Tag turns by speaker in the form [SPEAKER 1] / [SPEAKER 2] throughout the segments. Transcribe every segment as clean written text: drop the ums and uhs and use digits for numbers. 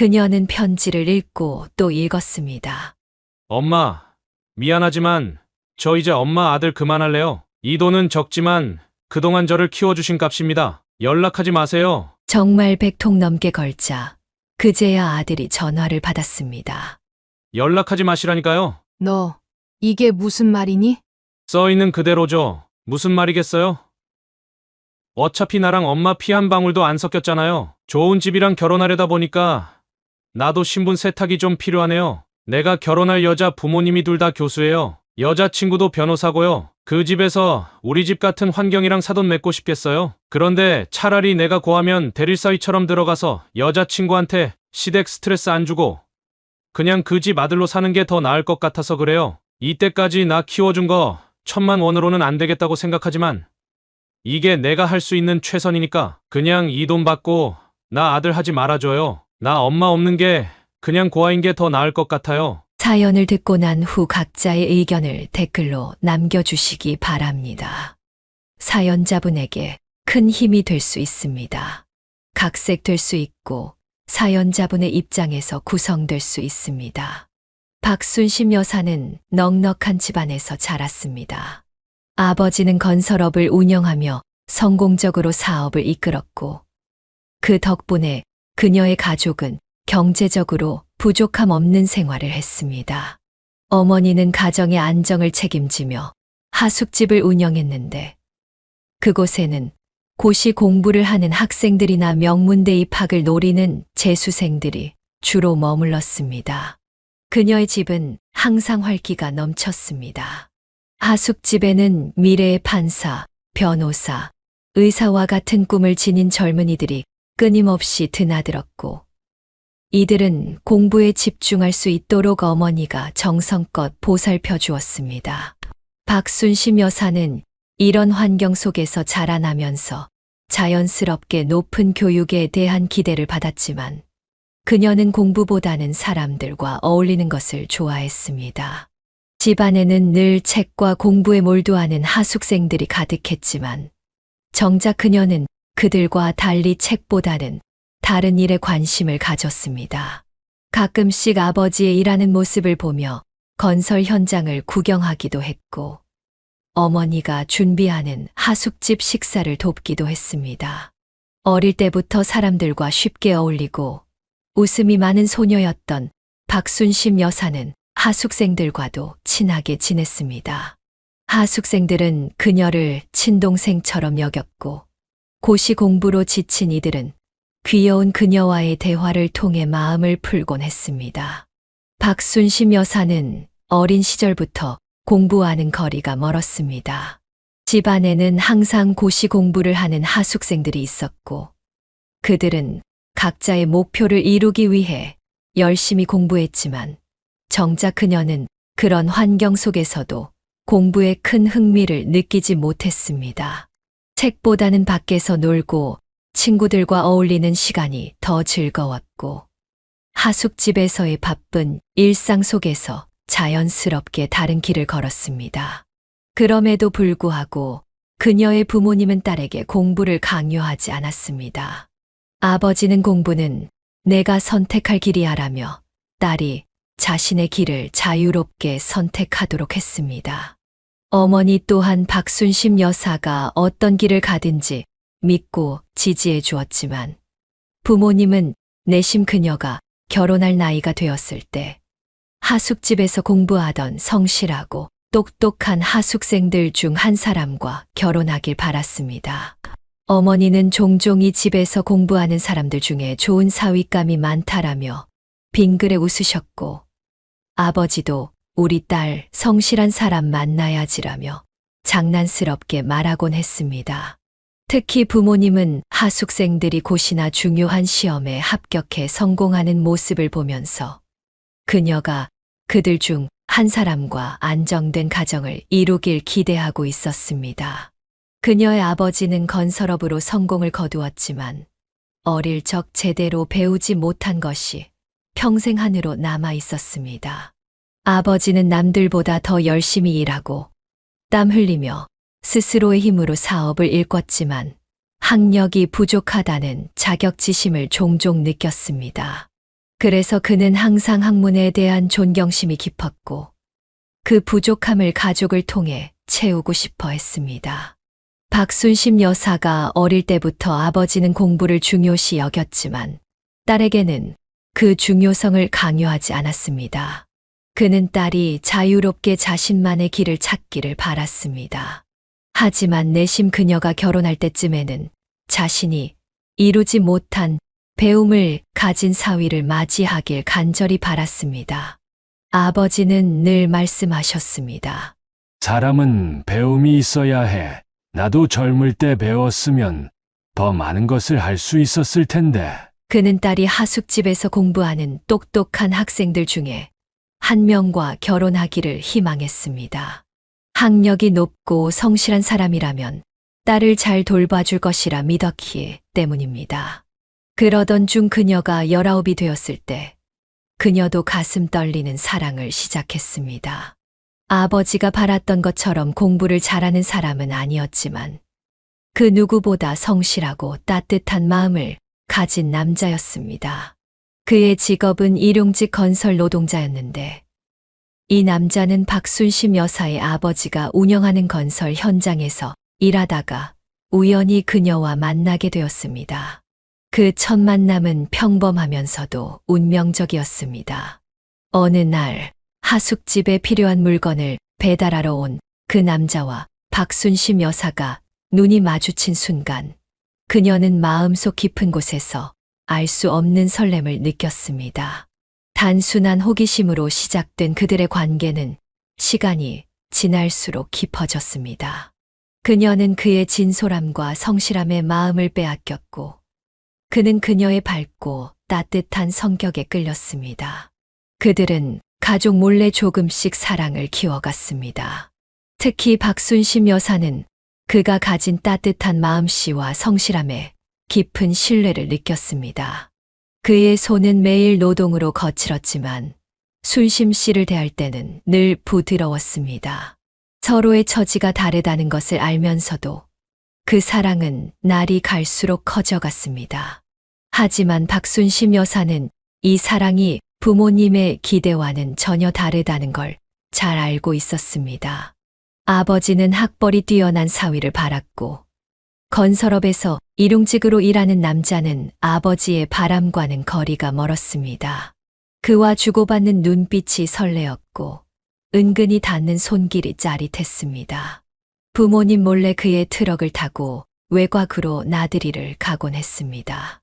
[SPEAKER 1] 그녀는 편지를 읽고 또 읽었습니다.
[SPEAKER 2] 엄마, 미안하지만 저 이제 엄마 아들 그만할래요. 이 돈은 적지만 그동안 저를 키워주신 값입니다. 연락하지 마세요.
[SPEAKER 1] 정말 100통 넘게 걸자 그제야 아들이 전화를 받았습니다.
[SPEAKER 2] 연락하지 마시라니까요.
[SPEAKER 3] 너, 이게 무슨 말이니?
[SPEAKER 2] 써 있는 그대로죠. 무슨 말이겠어요? 어차피 나랑 엄마 피 한 방울도 안 섞였잖아요. 좋은 집이랑 결혼하려다 보니까 나도 신분 세탁이 좀 필요하네요. 내가 결혼할 여자 부모님이 둘 다 교수예요. 여자친구도 변호사고요. 그 집에서 우리 집 같은 환경이랑 사돈 맺고 싶겠어요? 그런데 차라리 내가 고하면 대릴사위처럼 들어가서 여자친구한테 시댁 스트레스 안 주고 그냥 그 집 아들로 사는 게 더 나을 것 같아서 그래요. 이때까지 나 키워준 거 1,000만 원으로는 안 되겠다고 생각하지만 이게 내가 할 수 있는 최선이니까 그냥 이 돈 받고 나 아들 하지 말아줘요. 나 엄마 없는 게 그냥 고아인 게 더 나을 것 같아요.
[SPEAKER 1] 사연을 듣고 난 후 각자의 의견을 댓글로 남겨주시기 바랍니다. 사연자분에게 큰 힘이 될 수 있습니다. 각색될 수 있고 사연자분의 입장에서 구성될 수 있습니다. 박순심 여사는 넉넉한 집안에서 자랐습니다. 아버지는 건설업을 운영하며 성공적으로 사업을 이끌었고 그 덕분에 그녀의 가족은 경제적으로 부족함 없는 생활을 했습니다. 어머니는 가정의 안정을 책임지며 하숙집을 운영했는데 그곳에는 고시 공부를 하는 학생들이나 명문대 입학을 노리는 재수생들이 주로 머물렀습니다. 그녀의 집은 항상 활기가 넘쳤습니다. 하숙집에는 미래의 판사, 변호사, 의사와 같은 꿈을 지닌 젊은이들이 끊임없이 드나들었고 이들은 공부에 집중할 수 있도록 어머니가 정성껏 보살펴 주었습니다. 박순심 여사는 이런 환경 속에서 자라나면서 자연스럽게 높은 교육에 대한 기대를 받았지만 그녀는 공부보다는 사람들과 어울리는 것을 좋아했습니다. 집안에는 늘 책과 공부에 몰두하는 하숙생들이 가득했지만 정작 그녀는 그들과 달리 책보다는 다른 일에 관심을 가졌습니다. 가끔씩 아버지의 일하는 모습을 보며 건설 현장을 구경하기도 했고 어머니가 준비하는 하숙집 식사를 돕기도 했습니다. 어릴 때부터 사람들과 쉽게 어울리고 웃음이 많은 소녀였던 박순심 여사는 하숙생들과도 친하게 지냈습니다. 하숙생들은 그녀를 친동생처럼 여겼고 고시 공부로 지친 이들은 귀여운 그녀와의 대화를 통해 마음을 풀곤 했습니다. 박순심 여사는 어린 시절부터 공부와는 거리가 멀었습니다. 집안에는 항상 고시 공부를 하는 하숙생들이 있었고 그들은 각자의 목표를 이루기 위해 열심히 공부했지만 정작 그녀는 그런 환경 속에서도 공부에 큰 흥미를 느끼지 못했습니다. 책보다는 밖에서 놀고 친구들과 어울리는 시간이 더 즐거웠고 하숙집에서의 바쁜 일상 속에서 자연스럽게 다른 길을 걸었습니다. 그럼에도 불구하고 그녀의 부모님은 딸에게 공부를 강요하지 않았습니다. 아버지는 공부는 내가 선택할 길이야라며 딸이 자신의 길을 자유롭게 선택하도록 했습니다. 어머니 또한 박순심 여사가 어떤 길을 가든지 믿고 지지해 주었지만 부모님은 내심 그녀가 결혼할 나이가 되었을 때 하숙집에서 공부하던 성실하고 똑똑한 하숙생들 중 한 사람과 결혼하길 바랐습니다. 어머니는 종종 이 집에서 공부하는 사람들 중에 좋은 사윗감이 많다라며 빙그레 웃으셨고 아버지도 우리 딸 성실한 사람 만나야지라며 장난스럽게 말하곤 했습니다. 특히 부모님은 하숙생들이 고시나 중요한 시험에 합격해 성공하는 모습을 보면서 그녀가 그들 중 한 사람과 안정된 가정을 이루길 기대하고 있었습니다. 그녀의 아버지는 건설업으로 성공을 거두었지만 어릴 적 제대로 배우지 못한 것이 평생 안으로 남아 있었습니다. 아버지는 남들보다 더 열심히 일하고 땀 흘리며 스스로의 힘으로 사업을 일궜지만 학력이 부족하다는 자격지심을 종종 느꼈습니다. 그래서 그는 항상 학문에 대한 존경심이 깊었고 그 부족함을 가족을 통해 채우고 싶어 했습니다. 박순심 여사가 어릴 때부터 아버지는 공부를 중요시 여겼지만 딸에게는 그 중요성을 강요하지 않았습니다. 그는 딸이 자유롭게 자신만의 길을 찾기를 바랐습니다. 하지만 내심 그녀가 결혼할 때쯤에는 자신이 이루지 못한 배움을 가진 사위를 맞이하길 간절히 바랐습니다. 아버지는 늘 말씀하셨습니다.
[SPEAKER 4] 사람은 배움이 있어야 해. 나도 젊을 때 배웠으면 더 많은 것을 할 수 있었을 텐데.
[SPEAKER 1] 그는 딸이 하숙집에서 공부하는 똑똑한 학생들 중에 한 명과 결혼하기를 희망했습니다. 학력이 높고 성실한 사람이라면 딸을 잘 돌봐줄 것이라 믿었기 때문입니다. 그러던 중 그녀가 19이 되었을 때 그녀도 가슴 떨리는 사랑을 시작했습니다. 아버지가 바랐던 것처럼 공부를 잘하는 사람은 아니었지만 그 누구보다 성실하고 따뜻한 마음을 가진 남자였습니다. 그의 직업은 일용직 건설 노동자였는데 이 남자는 박순심 여사의 아버지가 운영하는 건설 현장에서 일하다가 우연히 그녀와 만나게 되었습니다. 그 첫 만남은 평범하면서도 운명적이었습니다. 어느 날 하숙집에 필요한 물건을 배달하러 온 그 남자와 박순심 여사가 눈이 마주친 순간 그녀는 마음속 깊은 곳에서 알 수 없는 설렘을 느꼈습니다. 단순한 호기심으로 시작된 그들의 관계는 시간이 지날수록 깊어졌습니다. 그녀는 그의 진솔함과 성실함에 마음을 빼앗겼고 그는 그녀의 밝고 따뜻한 성격에 끌렸습니다. 그들은 가족 몰래 조금씩 사랑을 키워갔습니다. 특히 박순심 여사는 그가 가진 따뜻한 마음씨와 성실함에 깊은 신뢰를 느꼈습니다. 그의 손은 매일 노동으로 거칠었지만 순심 씨를 대할 때는 늘 부드러웠습니다. 서로의 처지가 다르다는 것을 알면서도 그 사랑은 날이 갈수록 커져갔습니다. 하지만 박순심 여사는 이 사랑이 부모님의 기대와는 전혀 다르다는 걸 잘 알고 있었습니다. 아버지는 학벌이 뛰어난 사위를 바랐고 건설업에서 일용직으로 일하는 남자는 아버지의 바람과는 거리가 멀었습니다. 그와 주고받는 눈빛이 설레었고 은근히 닿는 손길이 짜릿했습니다. 부모님 몰래 그의 트럭을 타고 외곽으로 나들이를 가곤 했습니다.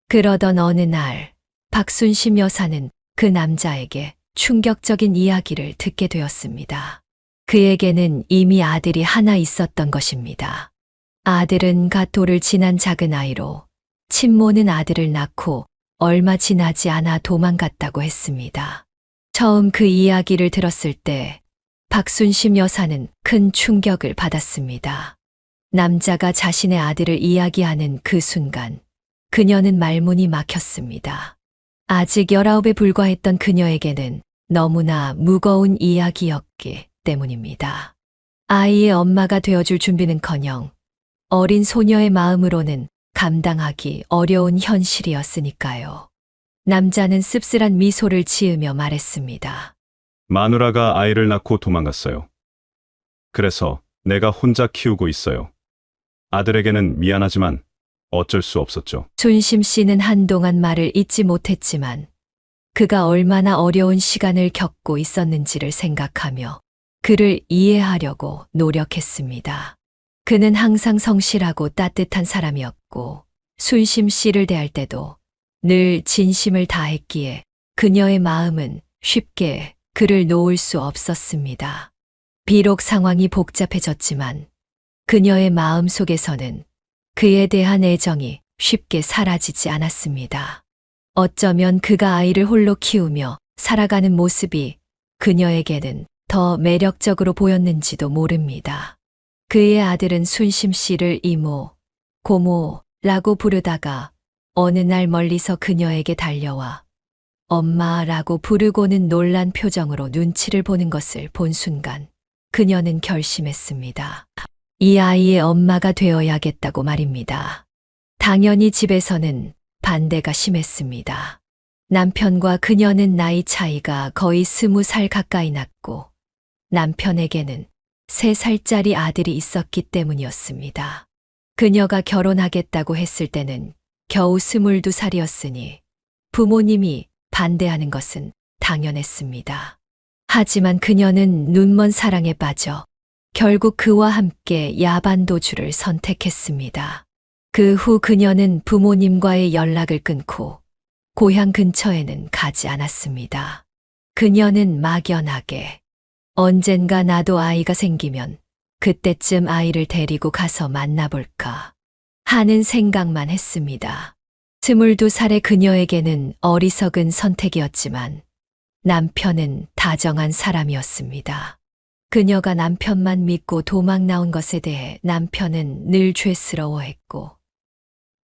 [SPEAKER 1] 그러던 어느 날 박순심 여사는 그 남자에게 충격적인 이야기를 듣게 되었습니다. 그에게는 이미 아들이 하나 있었던 것입니다. 아들은 갓 돌을 지난 작은 아이로 친모는 아들을 낳고 얼마 지나지 않아 도망갔다고 했습니다. 처음 그 이야기를 들었을 때 박순심 여사는 큰 충격을 받았습니다. 남자가 자신의 아들을 이야기하는 그 순간 그녀는 말문이 막혔습니다. 아직 19에 불과했던 그녀에게는 너무나 무거운 이야기였기 때문입니다. 아이의 엄마가 되어줄 준비는커녕 어린 소녀의 마음으로는 감당하기 어려운 현실이었으니까요. 남자는 씁쓸한 미소를 지으며 말했습니다.
[SPEAKER 5] 마누라가 아이를 낳고 도망갔어요. 그래서 내가 혼자 키우고 있어요. 아들에게는 미안하지만 어쩔 수 없었죠.
[SPEAKER 1] 순심 씨는 한동안 말을 잇지 못했지만 그가 얼마나 어려운 시간을 겪고 있었는지를 생각하며 그를 이해하려고 노력했습니다. 그는 항상 성실하고 따뜻한 사람이었고 순심 씨를 대할 때도 늘 진심을 다했기에 그녀의 마음은 쉽게 그를 놓을 수 없었습니다. 비록 상황이 복잡해졌지만 그녀의 마음 속에서는 그에 대한 애정이 쉽게 사라지지 않았습니다. 어쩌면 그가 아이를 홀로 키우며 살아가는 모습이 그녀에게는 더 매력적으로 보였는지도 모릅니다. 그의 아들은 순심 씨를 이모, 고모라고 부르다가 어느 날 멀리서 그녀에게 달려와 엄마라고 부르고는 놀란 표정으로 눈치를 보는 것을 본 순간 그녀는 결심했습니다. 이 아이의 엄마가 되어야겠다고 말입니다. 당연히 집에서는 반대가 심했습니다. 남편과 그녀는 나이 차이가 거의 20살 가까이 났고 남편에게는 3살짜리 아들이 있었기 때문이었습니다. 그녀가 결혼하겠다고 했을 때는 겨우 22살이었으니 부모님이 반대하는 것은 당연했습니다. 하지만 그녀는 눈먼 사랑에 빠져 결국 그와 함께 야반도주를 선택했습니다. 그 후 그녀는 부모님과의 연락을 끊고 고향 근처에는 가지 않았습니다. 그녀는 막연하게 언젠가 나도 아이가 생기면 그때쯤 아이를 데리고 가서 만나볼까 하는 생각만 했습니다. 22살의 그녀에게는 어리석은 선택이었지만 남편은 다정한 사람이었습니다. 그녀가 남편만 믿고 도망 나온 것에 대해 남편은 늘 죄스러워했고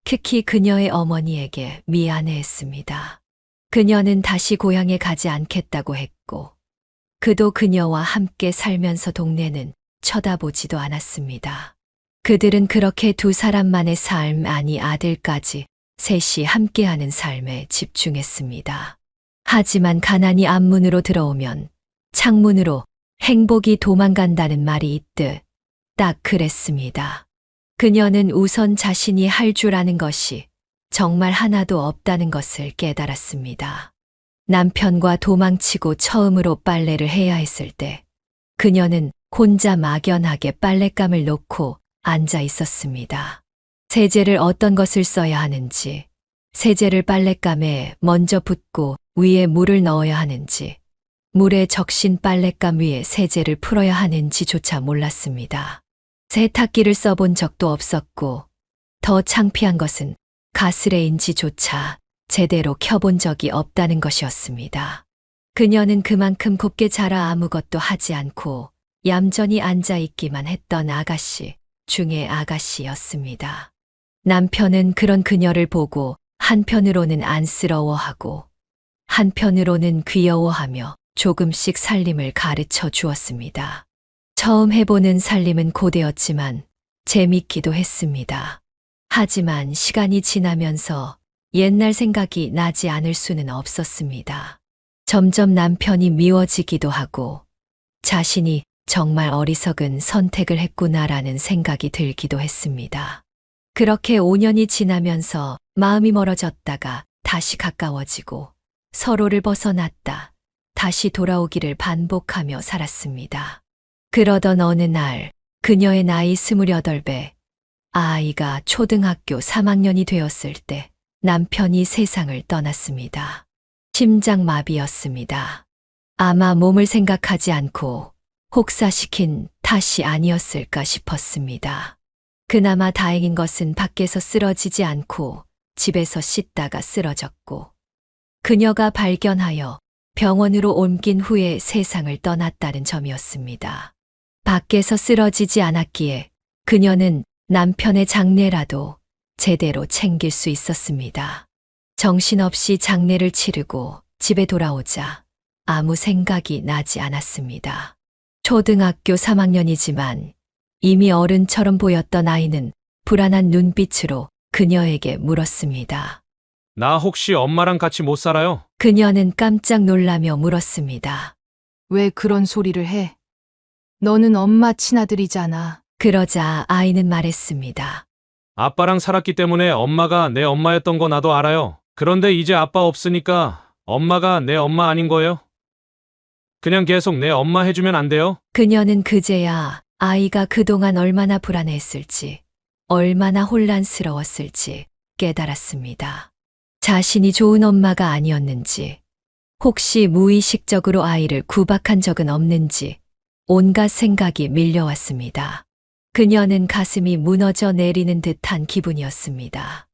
[SPEAKER 1] 특히 그녀의 어머니에게 미안해했습니다. 그녀는 다시 고향에 가지 않겠다고 했고 그도 그녀와 함께 살면서 동네는 쳐다보지도 않았습니다. 그들은 그렇게 두 사람만의 삶, 아니 아들까지 셋이 함께하는 삶에 집중했습니다. 하지만 가난이 앞문으로 들어오면 창문으로 행복이 도망간다는 말이 있듯 딱 그랬습니다. 그녀는 우선 자신이 할 줄 아는 것이 정말 하나도 없다는 것을 깨달았습니다. 남편과 도망치고 처음으로 빨래를 해야 했을 때 그녀는 혼자 막연하게 빨랫감을 놓고 앉아 있었습니다. 세제를 어떤 것을 써야 하는지, 세제를 빨랫감에 먼저 붓고 위에 물을 넣어야 하는지, 물에 적신 빨랫감 위에 세제를 풀어야 하는지조차 몰랐습니다. 세탁기를 써본 적도 없었고 더 창피한 것은 가스레인지조차 제대로 켜본 적이 없다는 것이었습니다. 그녀는 그만큼 곱게 자라 아무것도 하지 않고 얌전히 앉아있기만 했던 아가씨 중의 아가씨였습니다. 남편은 그런 그녀를 보고 한편으로는 안쓰러워하고 한편으로는 귀여워하며 조금씩 살림을 가르쳐 주었습니다. 처음 해보는 살림은 고되었지만 재밌기도 했습니다. 하지만 시간이 지나면서 옛날 생각이 나지 않을 수는 없었습니다. 점점 남편이 미워지기도 하고 자신이 정말 어리석은 선택을 했구나라는 생각이 들기도 했습니다. 그렇게 5년이 지나면서 마음이 멀어졌다가 다시 가까워지고 서로를 벗어났다 다시 돌아오기를 반복하며 살았습니다. 그러던 어느 날 그녀의 나이 28배, 아이가 초등학교 3학년이 되었을 때 남편이 세상을 떠났습니다. 심장마비였습니다. 아마 몸을 생각하지 않고 혹사시킨 탓이 아니었을까 싶었습니다. 그나마 다행인 것은 밖에서 쓰러지지 않고 집에서 씻다가 쓰러졌고 그녀가 발견하여 병원으로 옮긴 후에 세상을 떠났다는 점이었습니다. 밖에서 쓰러지지 않았기에 그녀는 남편의 장례라도 제대로 챙길 수 있었습니다. 정신없이 장례를 치르고 집에 돌아오자 아무 생각이 나지 않았습니다. 초등학교 3학년이지만 이미 어른처럼 보였던 아이는 불안한 눈빛으로 그녀에게 물었습니다.
[SPEAKER 2] 나 혹시 엄마랑 같이 못 살아요?
[SPEAKER 1] 그녀는 깜짝 놀라며 물었습니다.
[SPEAKER 3] 왜 그런 소리를 해? 너는 엄마 친아들이잖아.
[SPEAKER 1] 그러자 아이는 말했습니다.
[SPEAKER 2] 아빠랑 살았기 때문에 엄마가 내 엄마였던 거 나도 알아요. 그런데 이제 아빠 없으니까 엄마가 내 엄마 아닌 거예요? 그냥 계속 내 엄마 해주면 안 돼요?
[SPEAKER 1] 그녀는 그제야 아이가 그동안 얼마나 불안했을지, 얼마나 혼란스러웠을지 깨달았습니다. 자신이 좋은 엄마가 아니었는지, 혹시 무의식적으로 아이를 구박한 적은 없는지 온갖 생각이 밀려왔습니다. 그녀는 가슴이 무너져 내리는 듯한 기분이었습니다.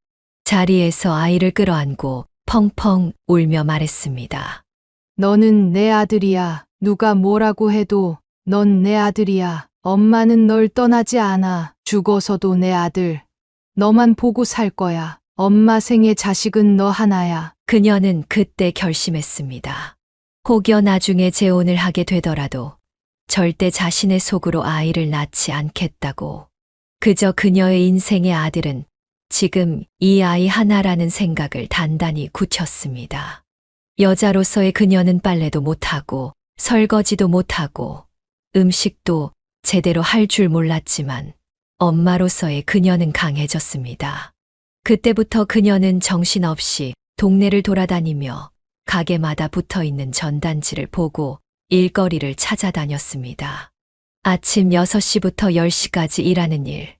[SPEAKER 1] 자리에서 아이를 끌어안고 펑펑 울며 말했습니다.
[SPEAKER 3] 너는 내 아들이야. 누가 뭐라고 해도 넌 내 아들이야. 엄마는 널 떠나지 않아. 죽어서도 내 아들. 너만 보고 살 거야. 엄마 생애 자식은 너 하나야.
[SPEAKER 1] 그녀는 그때 결심했습니다. 혹여 나중에 재혼을 하게 되더라도 절대 자신의 속으로 아이를 낳지 않겠다고. 그저 그녀의 인생의 아들은 지금 이 아이 하나라는 생각을 단단히 굳혔습니다. 여자로서의 그녀는 빨래도 못하고 설거지도 못하고 음식도 제대로 할 줄 몰랐지만 엄마로서의 그녀는 강해졌습니다. 그때부터 그녀는 정신없이 동네를 돌아다니며 가게마다 붙어 있는 전단지를 보고 일거리를 찾아다녔습니다. 아침 6시부터 10시까지 일하는 일,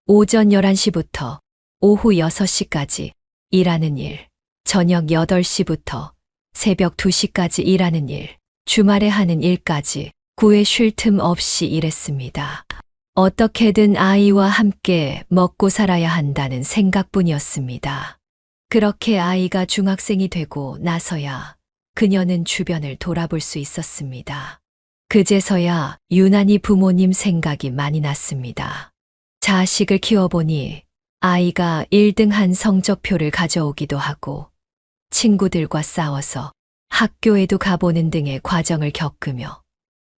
[SPEAKER 1] 오전 11시부터 오후 6시까지 일하는 일, 저녁 8시부터 새벽 2시까지 일하는 일, 주말에 하는 일까지 구애 쉴 틈 없이 일했습니다. 어떻게든 아이와 함께 먹고 살아야 한다는 생각뿐이었습니다. 그렇게 아이가 중학생이 되고 나서야 그녀는 주변을 돌아볼 수 있었습니다. 그제서야 유난히 부모님 생각이 많이 났습니다. 자식을 키워보니 아이가 1등한 성적표를 가져오기도 하고 친구들과 싸워서 학교에도 가보는 등의 과정을 겪으며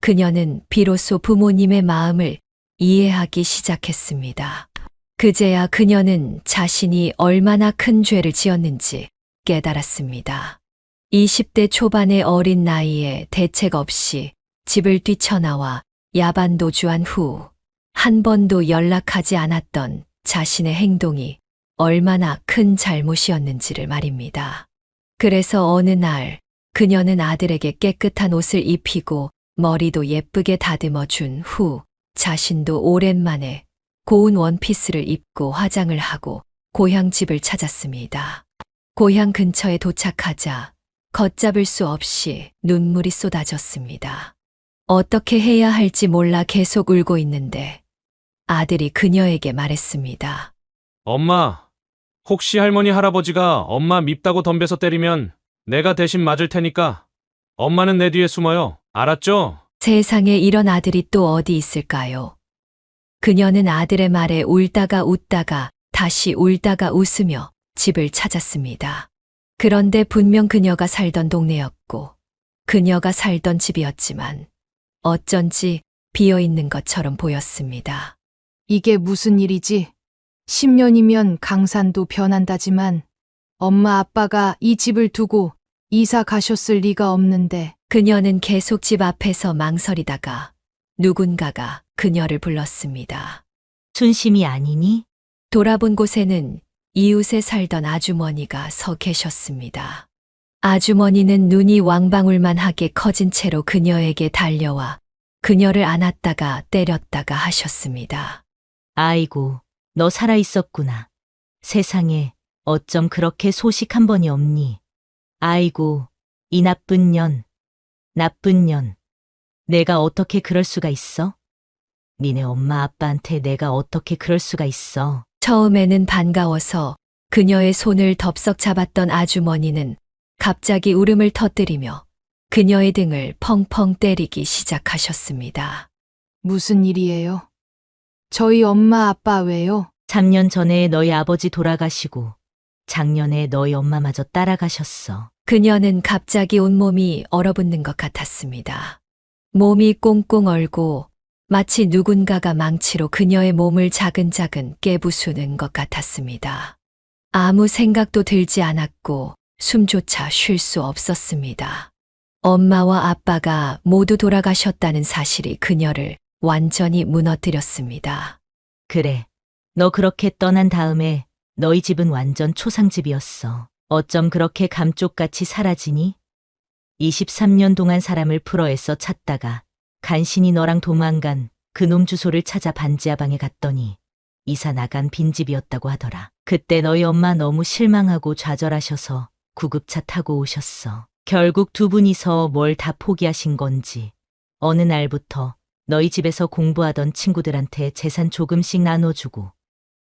[SPEAKER 1] 그녀는 비로소 부모님의 마음을 이해하기 시작했습니다. 그제야 그녀는 자신이 얼마나 큰 죄를 지었는지 깨달았습니다. 20대 초반의 어린 나이에 대책 없이 집을 뛰쳐나와 야반도주한 후 한 번도 연락하지 않았던 자신의 행동이 얼마나 큰 잘못이었는지를 말입니다. 그래서 어느 날 그녀는 아들에게 깨끗한 옷을 입히고 머리도 예쁘게 다듬어 준 후 자신도 오랜만에 고운 원피스를 입고 화장을 하고 고향 집을 찾았습니다. 고향 근처에 도착하자 걷잡을 수 없이 눈물이 쏟아졌습니다. 어떻게 해야 할지 몰라 계속 울고 있는데 아들이 그녀에게 말했습니다.
[SPEAKER 2] 엄마, 혹시 할머니 할아버지가 엄마 밉다고 덤벼서 때리면 내가 대신 맞을 테니까 엄마는 내 뒤에 숨어요. 알았죠?
[SPEAKER 1] 세상에 이런 아들이 또 어디 있을까요? 그녀는 아들의 말에 울다가 웃다가 다시 울다가 웃으며 집을 찾았습니다. 그런데 분명 그녀가 살던 동네였고 그녀가 살던 집이었지만 어쩐지 비어있는 것처럼 보였습니다.
[SPEAKER 3] 이게 무슨 일이지? 10년이면 강산도 변한다지만 엄마 아빠가 이 집을 두고 이사 가셨을 리가 없는데
[SPEAKER 1] 그녀는 계속 집 앞에서 망설이다가 누군가가 그녀를 불렀습니다.
[SPEAKER 6] 순심이 아니니?
[SPEAKER 1] 돌아본 곳에는 이웃에 살던 아주머니가 서 계셨습니다. 아주머니는 눈이 왕방울만하게 커진 채로 그녀에게 달려와 그녀를 안았다가 때렸다가 하셨습니다.
[SPEAKER 6] 아이고, 너 살아있었구나. 세상에 어쩜 그렇게 소식 한 번이 없니? 아이고, 이 나쁜 년. 나쁜 년. 내가 어떻게 그럴 수가 있어? 니네 엄마 아빠한테 내가 어떻게 그럴 수가 있어?
[SPEAKER 1] 처음에는 반가워서 그녀의 손을 덥석 잡았던 아주머니는 갑자기 울음을 터뜨리며 그녀의 등을 펑펑 때리기 시작하셨습니다.
[SPEAKER 3] 무슨 일이에요? 저희 엄마 아빠 왜요?
[SPEAKER 6] 3년 전에 너희 아버지 돌아가시고 작년에 너희 엄마마저 따라가셨어.
[SPEAKER 1] 그녀는 갑자기 온몸이 얼어붙는 것 같았습니다. 몸이 꽁꽁 얼고 마치 누군가가 망치로 그녀의 몸을 자근자근 깨부수는 것 같았습니다. 아무 생각도 들지 않았고 숨조차 쉴 수 없었습니다. 엄마와 아빠가 모두 돌아가셨다는 사실이 그녀를 완전히 무너뜨렸습니다.
[SPEAKER 6] 그래. 너 그렇게 떠난 다음에 너희 집은 완전 초상집이었어. 어쩜 그렇게 감쪽같이 사라지니? 23년 동안 사람을 풀어애써 찾다가 간신히 너랑 도망간 그놈 주소를 찾아 반지하방에 갔더니 이사 나간 빈집이었다고 하더라. 그때 너희 엄마 너무 실망하고 좌절하셔서 구급차 타고 오셨어. 결국 두 분이서 뭘 다 포기하신 건지 어느 날부터 너희 집에서 공부하던 친구들한테 재산 조금씩 나눠주고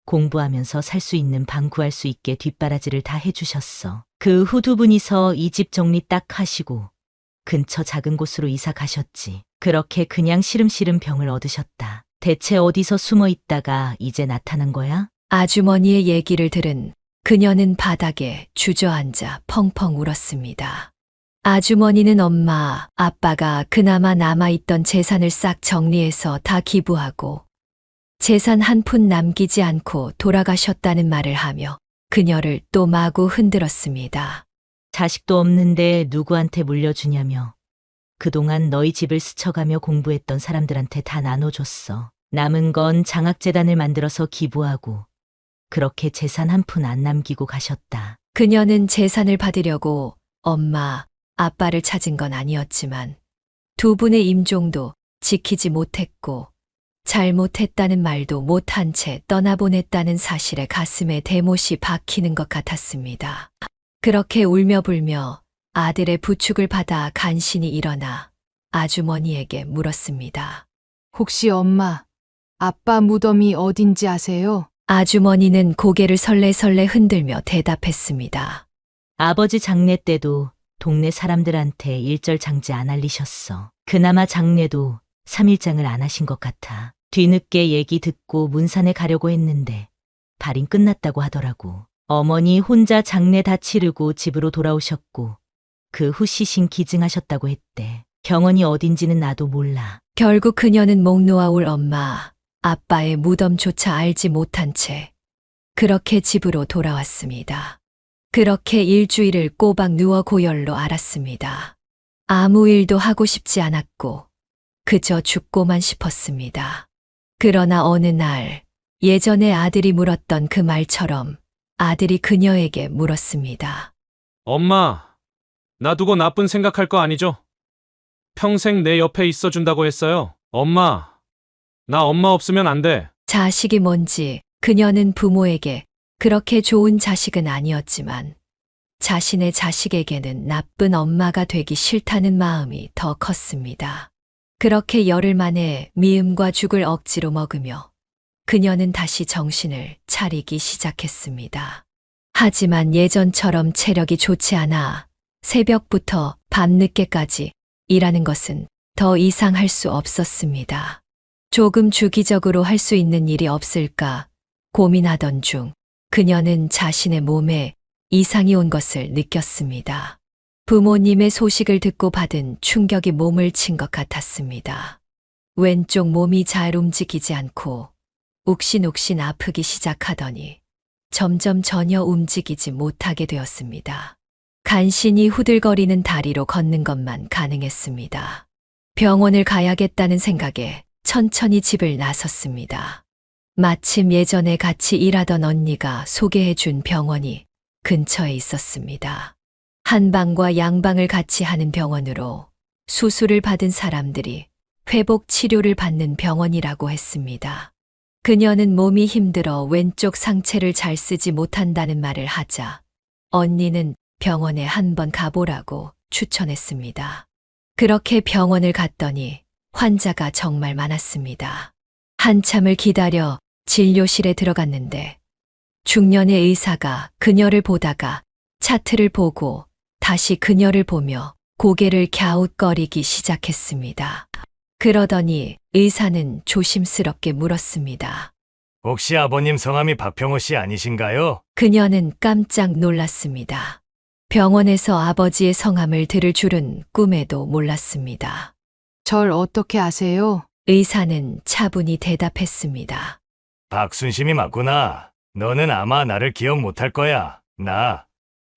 [SPEAKER 6] 공부하면서 살 수 있는 방 구할 수 있게 뒷바라지를 다 해주셨어. 그 후 두 분이서 이 집 정리 딱 하시고 근처 작은 곳으로 이사 가셨지. 그렇게 그냥 시름시름 병을 얻으셨다. 대체 어디서 숨어 있다가 이제 나타난 거야?
[SPEAKER 1] 아주머니의 얘기를 들은 그녀는 바닥에 주저앉아 펑펑 울었습니다. 아주머니는 엄마, 아빠가 그나마 남아있던 재산을 싹 정리해서 다 기부하고 재산 한 푼 남기지 않고 돌아가셨다는 말을 하며 그녀를 또 마구 흔들었습니다.
[SPEAKER 6] 자식도 없는데 누구한테 물려주냐며. 그동안 너희 집을 스쳐가며 공부했던 사람들한테 다 나눠줬어. 남은 건 장학재단을 만들어서 기부하고 그렇게 재산 한 푼 안 남기고 가셨다.
[SPEAKER 1] 그녀는 재산을 받으려고 엄마, 아빠를 찾은 건 아니었지만 두 분의 임종도 지키지 못했고 잘못했다는 말도 못한 채 떠나보냈다는 사실에 가슴에 대못이 박히는 것 같았습니다. 그렇게 울며불며 아들의 부축을 받아 간신히 일어나 아주머니에게 물었습니다.
[SPEAKER 3] 혹시 엄마, 아빠 무덤이 어딘지 아세요?
[SPEAKER 1] 아주머니는 고개를 설레설레 흔들며 대답했습니다.
[SPEAKER 6] 아버지 장례 때도 동네 사람들한테 일절장지 안 알리셨어. 그나마 장례도 3일장을 안 하신 것 같아. 뒤늦게 얘기 듣고 문산에 가려고 했는데 발인 끝났다고 하더라고. 어머니 혼자 장례 다 치르고 집으로 돌아오셨고 그 후 시신 기증하셨다고 했대. 병원이 어딘지는 나도 몰라.
[SPEAKER 1] 결국 그녀는 목 놓아올 엄마, 아빠의 무덤조차 알지 못한 채 그렇게 집으로 돌아왔습니다. 그렇게 일주일을 꼬박 누워 고열로 앓았습니다. 아무 일도 하고 싶지 않았고 그저 죽고만 싶었습니다. 그러나 어느 날 예전에 아들이 물었던 그 말처럼 아들이 그녀에게 물었습니다.
[SPEAKER 2] 엄마, 나 두고 나쁜 생각할 거 아니죠? 평생 내 옆에 있어 준다고 했어요. 엄마, 나 엄마 없으면 안 돼.
[SPEAKER 1] 자식이 뭔지 그녀는 부모에게 그렇게 좋은 자식은 아니었지만 자신의 자식에게는 나쁜 엄마가 되기 싫다는 마음이 더 컸습니다. 그렇게 열흘 만에 미음과 죽을 억지로 먹으며 그녀는 다시 정신을 차리기 시작했습니다. 하지만 예전처럼 체력이 좋지 않아 새벽부터 밤늦게까지 일하는 것은 더 이상 할 수 없었습니다. 조금 주기적으로 할 수 있는 일이 없을까 고민하던 중 그녀는 자신의 몸에 이상이 온 것을 느꼈습니다. 부모님의 소식을 듣고 받은 충격이 몸을 친 것 같았습니다. 왼쪽 몸이 잘 움직이지 않고 욱신욱신 아프기 시작하더니 점점 전혀 움직이지 못하게 되었습니다. 간신히 후들거리는 다리로 걷는 것만 가능했습니다. 병원을 가야겠다는 생각에 천천히 집을 나섰습니다. 마침 예전에 같이 일하던 언니가 소개해준 병원이 근처에 있었습니다. 한방과 양방을 같이 하는 병원으로 수술을 받은 사람들이 회복 치료를 받는 병원이라고 했습니다. 그녀는 몸이 힘들어 왼쪽 상체를 잘 쓰지 못한다는 말을 하자 언니는 병원에 한번 가보라고 추천했습니다. 그렇게 병원을 갔더니 환자가 정말 많았습니다. 한참을 기다려 진료실에 들어갔는데 중년의 의사가 그녀를 보다가 차트를 보고 다시 그녀를 보며 고개를 갸웃거리기 시작했습니다. 그러더니 의사는 조심스럽게 물었습니다.
[SPEAKER 7] 혹시 아버님 성함이 박평호 씨 아니신가요?
[SPEAKER 1] 그녀는 깜짝 놀랐습니다. 병원에서 아버지의 성함을 들을 줄은 꿈에도 몰랐습니다.
[SPEAKER 3] 절 어떻게 아세요?
[SPEAKER 1] 의사는 차분히 대답했습니다.
[SPEAKER 7] 박순심이 맞구나. 너는 아마 나를 기억 못할 거야. 나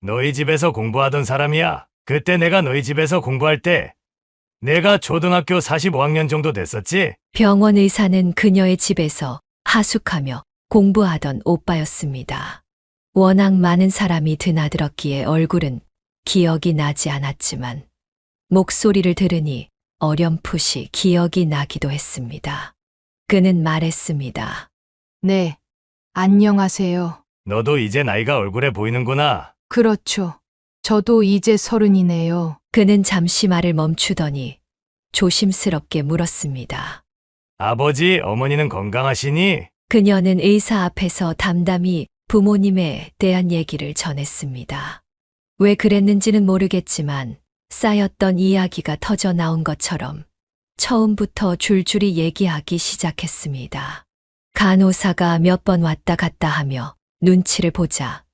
[SPEAKER 7] 너희 집에서 공부하던 사람이야. 그때 내가 너희 집에서 공부할 때 내가 초등학교 45학년 정도 됐었지?
[SPEAKER 1] 병원 의사는 그녀의 집에서 하숙하며 공부하던 오빠였습니다. 워낙 많은 사람이 드나들었기에 얼굴은 기억이 나지 않았지만 목소리를 들으니 어렴풋이 기억이 나기도 했습니다. 그는 말했습니다.
[SPEAKER 3] 네. 안녕하세요.
[SPEAKER 7] 너도 이제 나이가 얼굴에 보이는구나.
[SPEAKER 3] 그렇죠. 저도 이제 30이네요.
[SPEAKER 1] 그는 잠시 말을 멈추더니 조심스럽게 물었습니다.
[SPEAKER 7] 아버지, 어머니는 건강하시니?
[SPEAKER 1] 그녀는 의사 앞에서 담담히 부모님에 대한 얘기를 전했습니다. 왜 그랬는지는 모르겠지만 쌓였던 이야기가 터져 나온 것처럼 처음부터 줄줄이 얘기하기 시작했습니다. 간호사가 몇 번 왔다 갔다 하며 눈치를 보자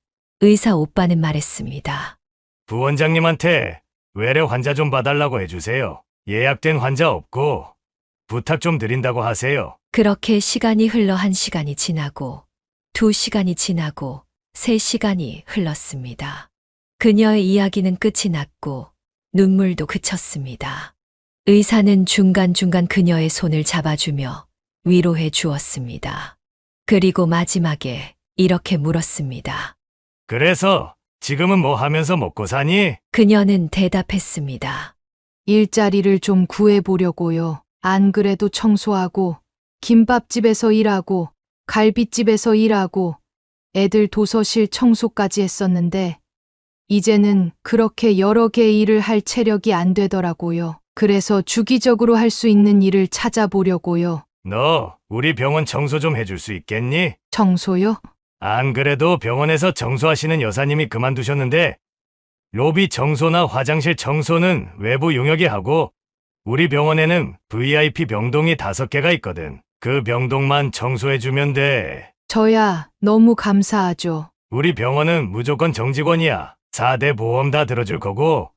[SPEAKER 1] 의사 오빠는 말했습니다.
[SPEAKER 7] 부원장님한테 외래 환자 좀 봐달라고 해주세요. 예약된 환자 없고 부탁 좀 드린다고 하세요.
[SPEAKER 1] 그렇게 시간이 흘러 1시간이 지나고 2시간이 지나고 3시간이 흘렀습니다. 그녀의 이야기는 끝이 났고 눈물도 그쳤습니다. 의사는 중간중간 그녀의 손을 잡아주며 위로해 주었습니다. 그리고 마지막에 이렇게 물었습니다.
[SPEAKER 7] 그래서 지금은 뭐 하면서 먹고 사니?
[SPEAKER 1] 그녀는 대답했습니다.
[SPEAKER 3] 일자리를 좀 구해보려고요. 안 그래도 청소하고, 김밥집에서 일하고, 갈비집에서 일하고, 애들 도서실 청소까지 했었는데, 이제는 그렇게 여러 개의 일을 할 체력이 안 되더라고요. 그래서 주기적으로 할 수 있는 일을 찾아보려고요.
[SPEAKER 7] 너 우리 병원 청소 좀 해줄 수 있겠니?
[SPEAKER 3] 청소요?
[SPEAKER 7] 안 그래도 병원에서 청소하시는 여사님이 그만두셨는데 로비 청소나 화장실 청소는 외부 용역이 하고 우리 병원에는 VIP 병동이 5개가 있거든. 그 병동만 청소해주면 돼.
[SPEAKER 3] 저야 너무 감사하죠.
[SPEAKER 7] 우리 병원은 무조건 정직원이야. 4대 보험 다 들어줄 거고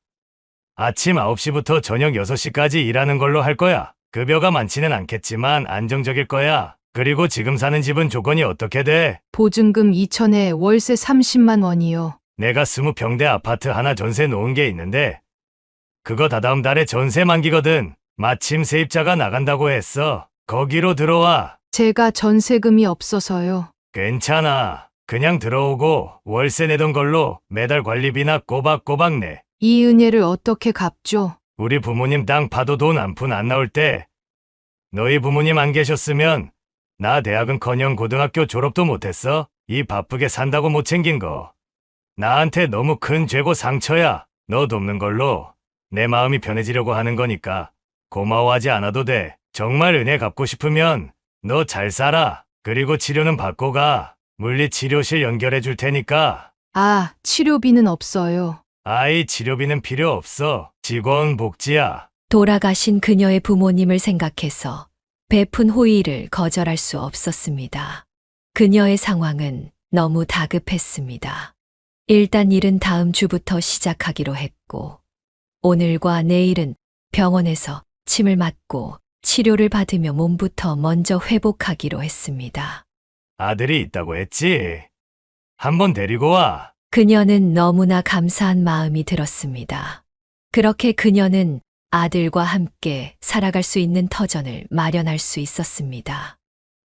[SPEAKER 7] 아침 9시부터 저녁 6시까지 일하는 걸로 할 거야. 급여가 많지는 않겠지만 안정적일 거야. 그리고 지금 사는 집은 조건이 어떻게 돼?
[SPEAKER 3] 보증금 2천에 월세 30만 원이요.
[SPEAKER 7] 내가 20평대 아파트 하나 전세 놓은 게 있는데 그거 다다음 달에 전세 만기거든. 마침 세입자가 나간다고 했어. 거기로 들어와.
[SPEAKER 3] 제가 전세금이 없어서요.
[SPEAKER 7] 괜찮아. 그냥 들어오고 월세 내던 걸로 매달 관리비나 꼬박꼬박 내.
[SPEAKER 3] 이 은혜를 어떻게 갚죠?
[SPEAKER 7] 우리 부모님 땅 파도 돈 한 푼 안 나올 때 너희 부모님 안 계셨으면 나 대학은커녕 고등학교 졸업도 못했어. 이 바쁘게 산다고 못 챙긴 거 나한테 너무 큰 죄고 상처야. 너 돕는 걸로 내 마음이 편해지려고 하는 거니까 고마워하지 않아도 돼. 정말 은혜 갚고 싶으면 너 잘 살아. 그리고 치료는 받고 가. 물리치료실 연결해 줄 테니까.
[SPEAKER 3] 아, 치료비는 없어요.
[SPEAKER 7] 아이 치료비는 필요 없어. 직원 복지야.
[SPEAKER 1] 돌아가신 그녀의 부모님을 생각해서 베푼 호의를 거절할 수 없었습니다. 그녀의 상황은 너무 다급했습니다. 일단 일은 다음 주부터 시작하기로 했고, 오늘과 내일은 병원에서 침을 맞고 치료를 받으며 몸부터 먼저 회복하기로 했습니다.
[SPEAKER 7] 아들이 있다고 했지? 한번 데리고 와.
[SPEAKER 1] 그녀는 너무나 감사한 마음이 들었습니다. 그렇게 그녀는 아들과 함께 살아갈 수 있는 터전을 마련할 수 있었습니다.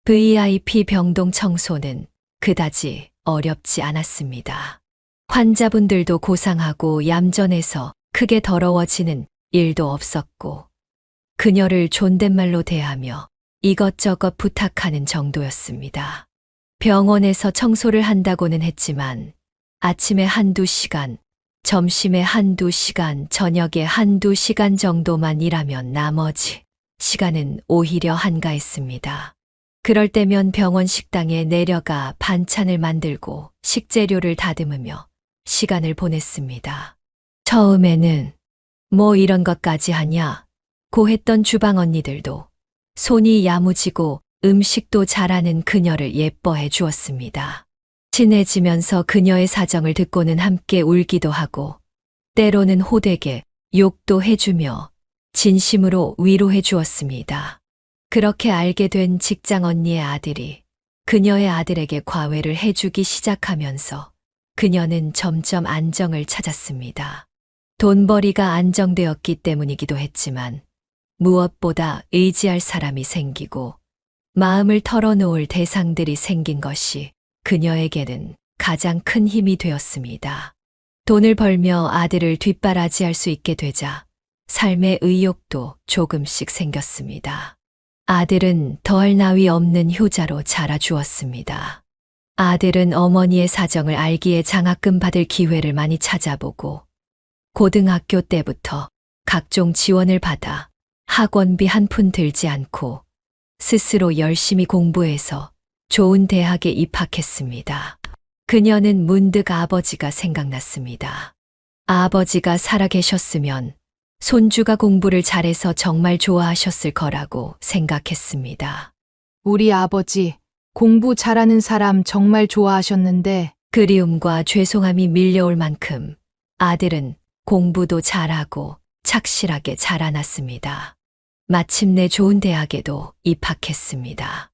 [SPEAKER 1] VIP 병동 청소는 그다지 어렵지 않았습니다. 환자분들도 고상하고 얌전해서 크게 더러워지는 일도 없었고, 그녀를 존댓말로 대하며 이것저것 부탁하는 정도였습니다. 병원에서 청소를 한다고는 했지만 아침에 1~2시간, 점심에 1~2시간, 저녁에 1~2시간 정도만 일하면 나머지 시간은 오히려 한가했습니다. 그럴 때면 병원 식당에 내려가 반찬을 만들고 식재료를 다듬으며 시간을 보냈습니다. 처음에는 뭐 이런 것까지 하냐 고 했던 주방 언니들도 손이 야무지고 음식도 잘하는 그녀를 예뻐해 주었습니다. 친해지면서 그녀의 사정을 듣고는 함께 울기도 하고 때로는 호되게 욕도 해주며 진심으로 위로해 주었습니다. 그렇게 알게 된 직장 언니의 아들이 그녀의 아들에게 과외를 해주기 시작하면서 그녀는 점점 안정을 찾았습니다. 돈벌이가 안정되었기 때문이기도 했지만 무엇보다 의지할 사람이 생기고 마음을 털어놓을 대상들이 생긴 것이 그녀에게는 가장 큰 힘이 되었습니다. 돈을 벌며 아들을 뒷바라지할 수 있게 되자 삶의 의욕도 조금씩 생겼습니다. 아들은 더할 나위 없는 효자로 자라주었습니다. 아들은 어머니의 사정을 알기에 장학금 받을 기회를 많이 찾아보고 고등학교 때부터 각종 지원을 받아 학원비 한 푼 들지 않고 스스로 열심히 공부해서 좋은 대학에 입학했습니다. 그녀는 문득 아버지가 생각났습니다. 아버지가 살아계셨으면 손주가 공부를 잘해서 정말 좋아하셨을 거라고 생각했습니다.
[SPEAKER 3] 우리 아버지, 공부 잘하는 사람 정말 좋아하셨는데,
[SPEAKER 1] 그리움과 죄송함이 밀려올 만큼 아들은 공부도 잘하고 착실하게 자라났습니다. 마침내 좋은 대학에도 입학했습니다.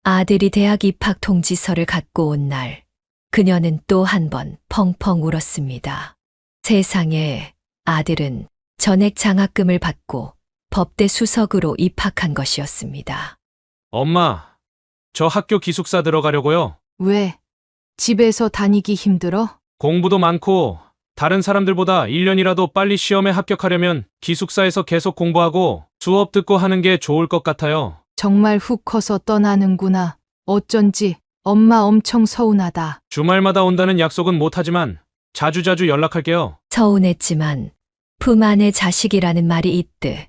[SPEAKER 1] 아들이 대학 입학 통지서를 갖고 온 날, 그녀는 또 한 번 펑펑 울었습니다. 세상에 아들은 전액 장학금을 받고 법대 수석으로 입학한 것이었습니다.
[SPEAKER 2] 엄마, 저 학교 기숙사 들어가려고요.
[SPEAKER 3] 왜? 집에서 다니기 힘들어?
[SPEAKER 2] 공부도 많고 다른 사람들보다 1년이라도 빨리 시험에 합격하려면 기숙사에서 계속 공부하고 수업 듣고 하는 게 좋을 것 같아요.
[SPEAKER 3] 정말 훅 커서 떠나는구나. 어쩐지 엄마 엄청 서운하다.
[SPEAKER 2] 주말마다 온다는 약속은 못하지만 자주자주 연락할게요.
[SPEAKER 1] 서운했지만 품 안의 자식이라는 말이 있듯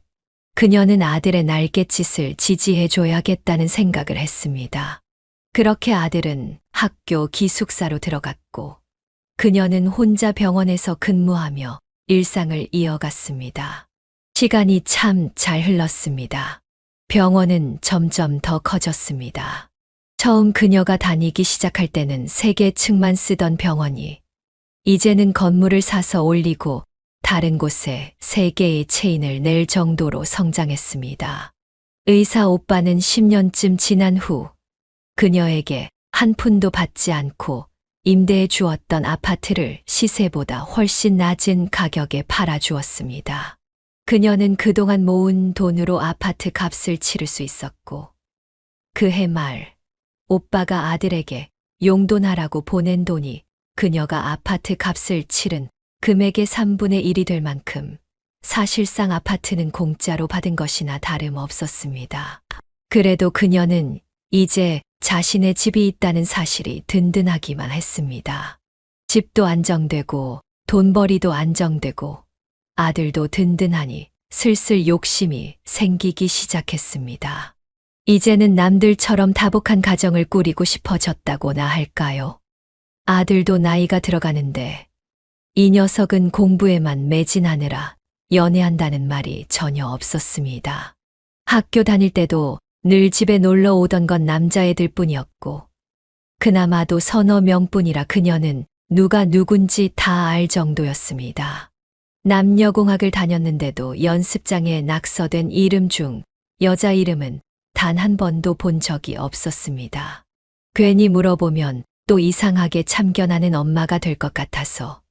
[SPEAKER 1] 그녀는 아들의 날갯짓을 지지해줘야겠다는 생각을 했습니다. 그렇게 아들은 학교 기숙사로 들어갔고 그녀는 혼자 병원에서 근무하며 일상을 이어갔습니다. 시간이 참 잘 흘렀습니다. 병원은 점점 더 커졌습니다. 처음 그녀가 다니기 시작할 때는 3개 층만 쓰던 병원이 이제는 건물을 사서 올리고 다른 곳에 3개의 체인을 낼 정도로 성장했습니다. 의사 오빠는 10년쯤 지난 후 그녀에게 한 푼도 받지 않고 임대해 주었던 아파트를 시세보다 훨씬 낮은 가격에 팔아주었습니다. 그녀는 그동안 모은 돈으로 아파트 값을 치를 수 있었고 그해 말 오빠가 아들에게 용돈하라고 보낸 돈이 그녀가 아파트 값을 치른 금액의 3분의 1이 될 만큼 사실상 아파트는 공짜로 받은 것이나 다름없었습니다. 그래도 그녀는 이제 자신의 집이 있다는 사실이 든든하기만 했습니다. 집도 안정되고 돈벌이도 안정되고 아들도 든든하니 슬슬 욕심이 생기기 시작했습니다. 이제는 남들처럼 다복한 가정을 꾸리고 싶어졌다고나 할까요? 아들도 나이가 들어가는데 이 녀석은 공부에만 매진하느라 연애한다는 말이 전혀 없었습니다. 학교 다닐 때도 늘 집에 놀러 오던 건 남자애들 뿐이었고 그나마도 서너 명뿐이라 그녀는 누가 누군지 다 알 정도였습니다. 남녀공학을 다녔는데도 연습장에 낙서된 이름 중 여자 이름은 단 한 번도 본 적이 없었습니다. 괜히 물어보면 또 이상하게 참견하는 엄마가 될 것 같아서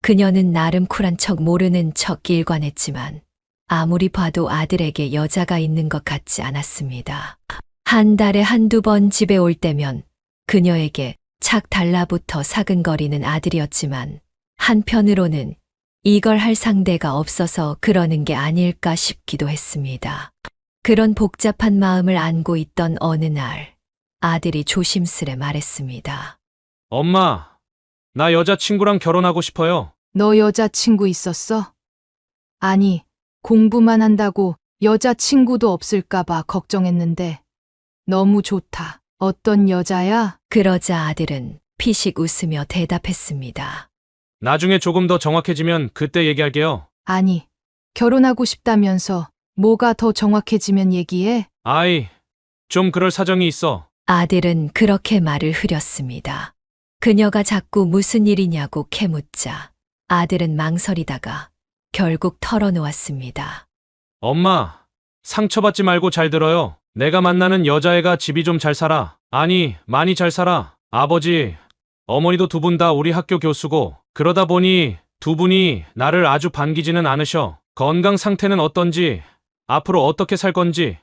[SPEAKER 1] 그녀는 나름 쿨한 척 모르는 척 일관했지만 아무리 봐도 아들에게 여자가 있는 것 같지 않았습니다. 한 달에 한두 번 집에 올 때면 그녀에게 착 달라붙어 사근거리는 아들이었지만 한편으로는 이걸 할 상대가 없어서 그러는 게 아닐까 싶기도 했습니다. 그런 복잡한 마음을 안고 있던 어느 날 아들이 조심스레 말했습니다.
[SPEAKER 2] 엄마, 나 여자친구랑 결혼하고 싶어요.
[SPEAKER 3] 너 여자친구 있었어? 아니, 공부만 한다고 여자친구도 없을까봐 걱정했는데 너무 좋다. 어떤 여자야?
[SPEAKER 1] 그러자 아들은 피식 웃으며 대답했습니다.
[SPEAKER 2] 나중에 조금 더 정확해지면 그때 얘기할게요.
[SPEAKER 3] 아니, 결혼하고 싶다면서 뭐가 더 정확해지면 얘기해?
[SPEAKER 2] 아이, 좀 그럴 사정이 있어.
[SPEAKER 1] 아들은 그렇게 말을 흐렸습니다. 그녀가 자꾸 무슨 일이냐고 캐묻자 아들은 망설이다가 결국 털어놓았습니다.
[SPEAKER 2] 엄마, 상처받지 말고 잘 들어요. 내가 만나는 여자애가 집이 좀 잘 살아. 아니, 많이 잘 살아. 아버지, 어머니도 두 분 다 우리 학교 교수고 그러다 보니 두 분이 나를 아주 반기지는 않으셔. 건강 상태는 어떤지, 앞으로 어떻게 살 건지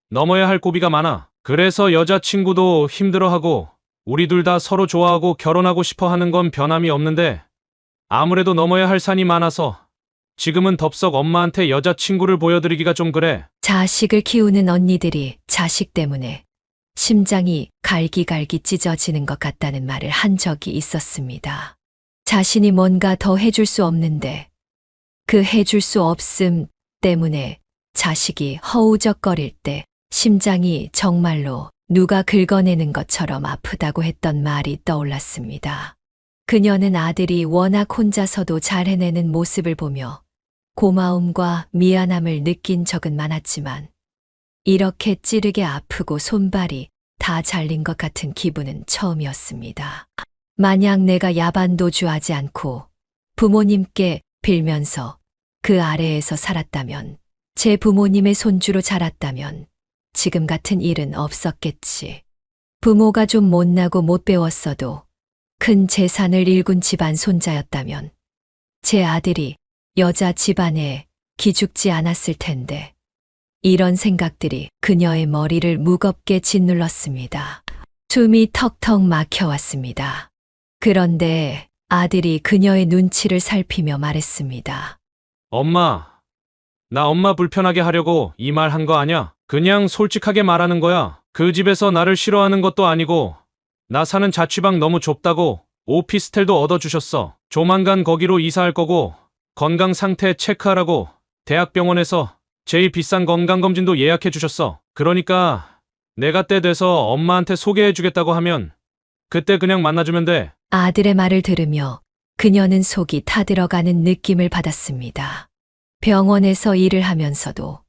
[SPEAKER 2] 넘어야 할 고비가 많아. 그래서 여자친구도 힘들어하고 우리 둘 다 서로 좋아하고 결혼하고 싶어 하는 건 변함이 없는데 아무래도 넘어야 할 산이 많아서 지금은 덥석 엄마한테 여자친구를 보여드리기가 좀 그래.
[SPEAKER 1] 자식을 키우는 언니들이 자식 때문에 심장이 갈기갈기 찢어지는 것 같다는 말을 한 적이 있었습니다. 자신이 뭔가 더 해줄 수 없는데 그 해줄 수 없음 때문에 자식이 허우적거릴 때 심장이 정말로 누가 긁어내는 것처럼 아프다고 했던 말이 떠올랐습니다. 그녀는 아들이 워낙 혼자서도 잘 해내는 모습을 보며 고마움과 미안함을 느낀 적은 많았지만 이렇게 찌르게 아프고 손발이 다 잘린 것 같은 기분은 처음이었습니다. 만약 내가 야반도주하지 않고 부모님께 빌면서 그 아래에서 살았다면, 제 부모님의 손주로 자랐다면 지금 같은 일은 없었겠지. 부모가 좀 못나고 못 배웠어도 큰 재산을 일군 집안 손자였다면 제 아들이 여자 집안에 기죽지 않았을 텐데. 이런 생각들이 그녀의 머리를 무겁게 짓눌렀습니다. 숨이 턱턱 막혀왔습니다. 그런데 아들이 그녀의 눈치를 살피며 말했습니다.
[SPEAKER 2] 엄마, 나 엄마 불편하게 하려고 이 말 한 거 아냐? 그냥 솔직하게 말하는 거야. 그 집에서 나를 싫어하는 것도 아니고, 나 사는 자취방 너무 좁다고 오피스텔도 얻어주셨어. 조만간 거기로 이사할 거고, 건강 상태 체크하라고 대학병원에서 제일 비싼 건강검진도 예약해 주셨어. 그러니까 내가 때 돼서 엄마한테 소개해 주겠다고 하면 그때 그냥 만나주면 돼.
[SPEAKER 1] 아들의 말을 들으며 그녀는 속이 타들어가는 느낌을 받았습니다. 병원에서 일을 하면서도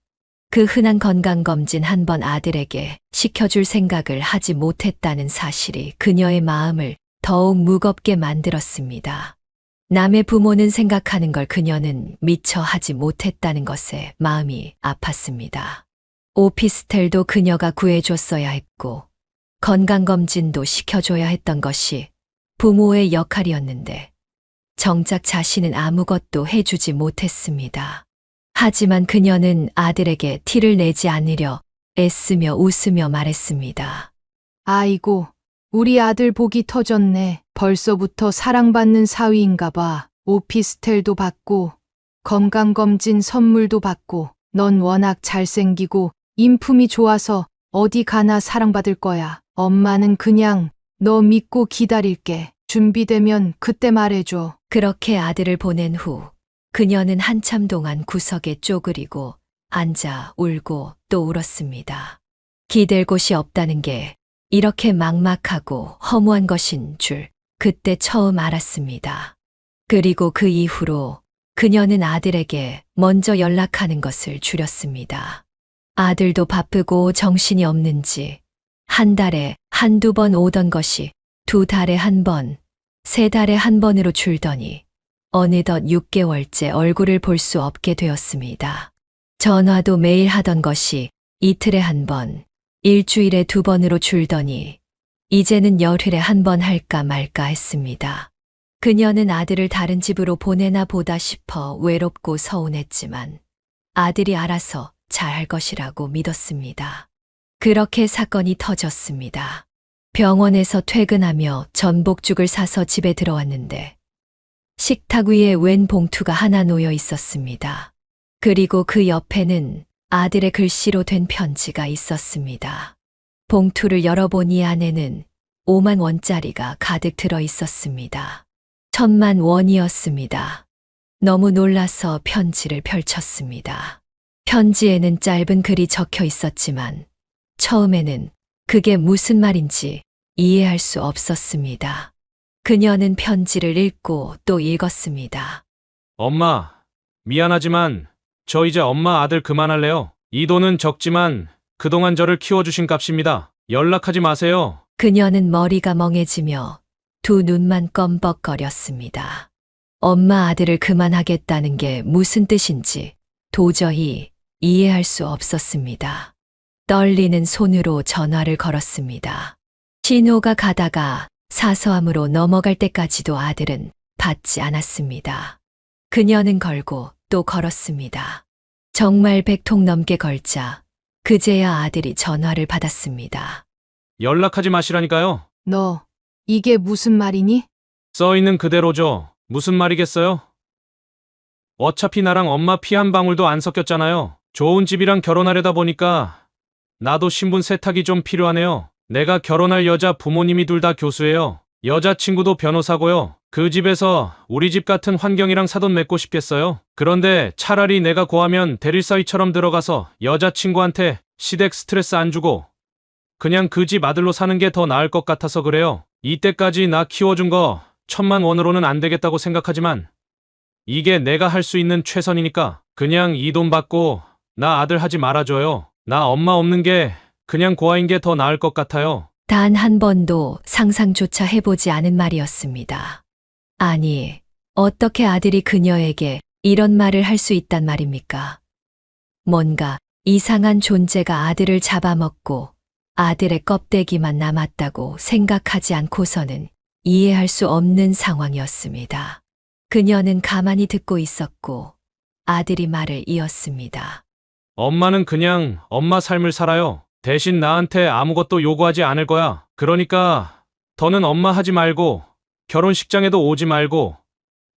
[SPEAKER 1] 그 흔한 건강검진 한 번 아들에게 시켜줄 생각을 하지 못했다는 사실이 그녀의 마음을 더욱 무겁게 만들었습니다. 남의 부모는 생각하는 걸 그녀는 미처 하지 못했다는 것에 마음이 아팠습니다. 오피스텔도 그녀가 구해줬어야 했고, 건강검진도 시켜줘야 했던 것이 부모의 역할이었는데, 정작 자신은 아무것도 해주지 못했습니다. 하지만 그녀는 아들에게 티를 내지 않으려 애쓰며 웃으며 말했습니다.
[SPEAKER 3] 아이고, 우리 아들 복이 터졌네. 벌써부터 사랑받는 사위인가 봐. 오피스텔도 받고, 건강검진 선물도 받고, 넌 워낙 잘생기고, 인품이 좋아서 어디 가나 사랑받을 거야. 엄마는 그냥 너 믿고 기다릴게. 준비되면 그때 말해줘.
[SPEAKER 1] 그렇게 아들을 보낸 후 그녀는 한참 동안 구석에 쪼그리고 앉아 울고 또 울었습니다. 기댈 곳이 없다는 게 이렇게 막막하고 허무한 것인 줄 그때 처음 알았습니다. 그리고 그 이후로 그녀는 아들에게 먼저 연락하는 것을 줄였습니다. 아들도 바쁘고 정신이 없는지 한 달에 한두 번 오던 것이 2달에 한 번, 3달에 한 번으로 줄더니 어느덧 6개월째 얼굴을 볼 수 없게 되었습니다. 전화도 매일 하던 것이 이틀에 한 번, 일주일에 2번으로 줄더니 이제는 열흘에 한 번 할까 말까 했습니다. 그녀는 아들을 다른 집으로 보내나 보다 싶어 외롭고 서운했지만 아들이 알아서 잘할 것이라고 믿었습니다. 그렇게 사건이 터졌습니다. 병원에서 퇴근하며 전복죽을 사서 집에 들어왔는데 식탁 위에 웬 봉투가 하나 놓여 있었습니다. 그리고 그 옆에는 아들의 글씨로 된 편지가 있었습니다. 봉투를 열어보니 안에는 5만 원짜리가 가득 들어 있었습니다. 1000만 원이었습니다. 너무 놀라서 편지를 펼쳤습니다. 편지에는 짧은 글이 적혀 있었지만 처음에는 그게 무슨 말인지 이해할 수 없었습니다. 그녀는 편지를 읽고 또 읽었습니다.
[SPEAKER 2] 엄마, 미안하지만 저 이제 엄마 아들 그만할래요. 이 돈은 적지만 그동안 저를 키워주신 값입니다. 연락하지 마세요.
[SPEAKER 1] 그녀는 머리가 멍해지며 두 눈만 껌뻑거렸습니다. 엄마 아들을 그만하겠다는 게 무슨 뜻인지 도저히 이해할 수 없었습니다. 떨리는 손으로 전화를 걸었습니다. 신호가 가다가 사서함으로 넘어갈 때까지도 아들은 받지 않았습니다. 그녀는 걸고 또 걸었습니다. 정말 100통 넘게 걸자 그제야 아들이 전화를 받았습니다.
[SPEAKER 2] 연락하지 마시라니까요.
[SPEAKER 3] 너, 이게 무슨 말이니?
[SPEAKER 2] 써 있는 그대로죠. 무슨 말이겠어요? 어차피 나랑 엄마 피 한 방울도 안 섞였잖아요. 좋은 집이랑 결혼하려다 보니까 나도 신분 세탁이 좀 필요하네요. 내가 결혼할 여자 부모님이 둘 다 교수예요. 여자친구도 변호사고요. 그 집에서 우리 집 같은 환경이랑 사돈 맺고 싶겠어요. 그런데 차라리 내가 고하면 대릴사위처럼 들어가서 여자친구한테 시댁 스트레스 안 주고 그냥 그 집 아들로 사는 게 더 나을 것 같아서 그래요. 이때까지 나 키워준 거 1000만 원으로는 안 되겠다고 생각하지만 이게 내가 할 수 있는 최선이니까 그냥 이 돈 받고 나 아들 하지 말아줘요. 나 엄마 없는 게 그냥 고아인 게 더 나을 것 같아요.
[SPEAKER 1] 단 한 번도 상상조차 해보지 않은 말이었습니다. 아니, 어떻게 아들이 그녀에게 이런 말을 할 수 있단 말입니까? 뭔가 이상한 존재가 아들을 잡아먹고 아들의 껍데기만 남았다고 생각하지 않고서는 이해할 수 없는 상황이었습니다. 그녀는 가만히 듣고 있었고 아들이 말을 이었습니다.
[SPEAKER 2] 엄마는 그냥 엄마 삶을 살아요. 대신 나한테 아무것도 요구하지 않을 거야. 그러니까 더는 엄마 하지 말고 결혼식장에도 오지 말고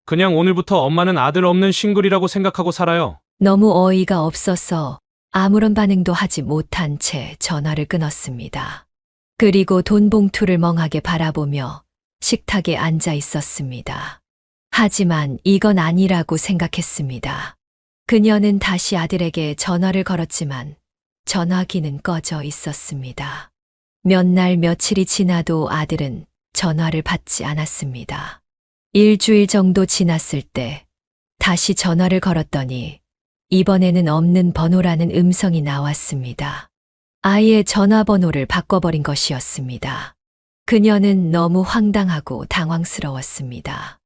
[SPEAKER 2] 그냥 오늘부터 엄마는 아들 없는 싱글이라고 생각하고 살아요.
[SPEAKER 1] 너무 어이가 없어서 아무런 반응도 하지 못한 채 전화를 끊었습니다. 그리고 돈 봉투를 멍하게 바라보며 식탁에 앉아 있었습니다. 하지만 이건 아니라고 생각했습니다. 그녀는 다시 아들에게 전화를 걸었지만 전화기는 꺼져 있었습니다. 몇 날 며칠이 지나도 아들은 전화를 받지 않았습니다. 일주일 정도 지났을 때 다시 전화를 걸었더니 이번에는 없는 번호라는 음성이 나왔습니다. 아예 전화번호를 바꿔버린 것이었습니다. 그녀는 너무 황당하고 당황스러웠습니다.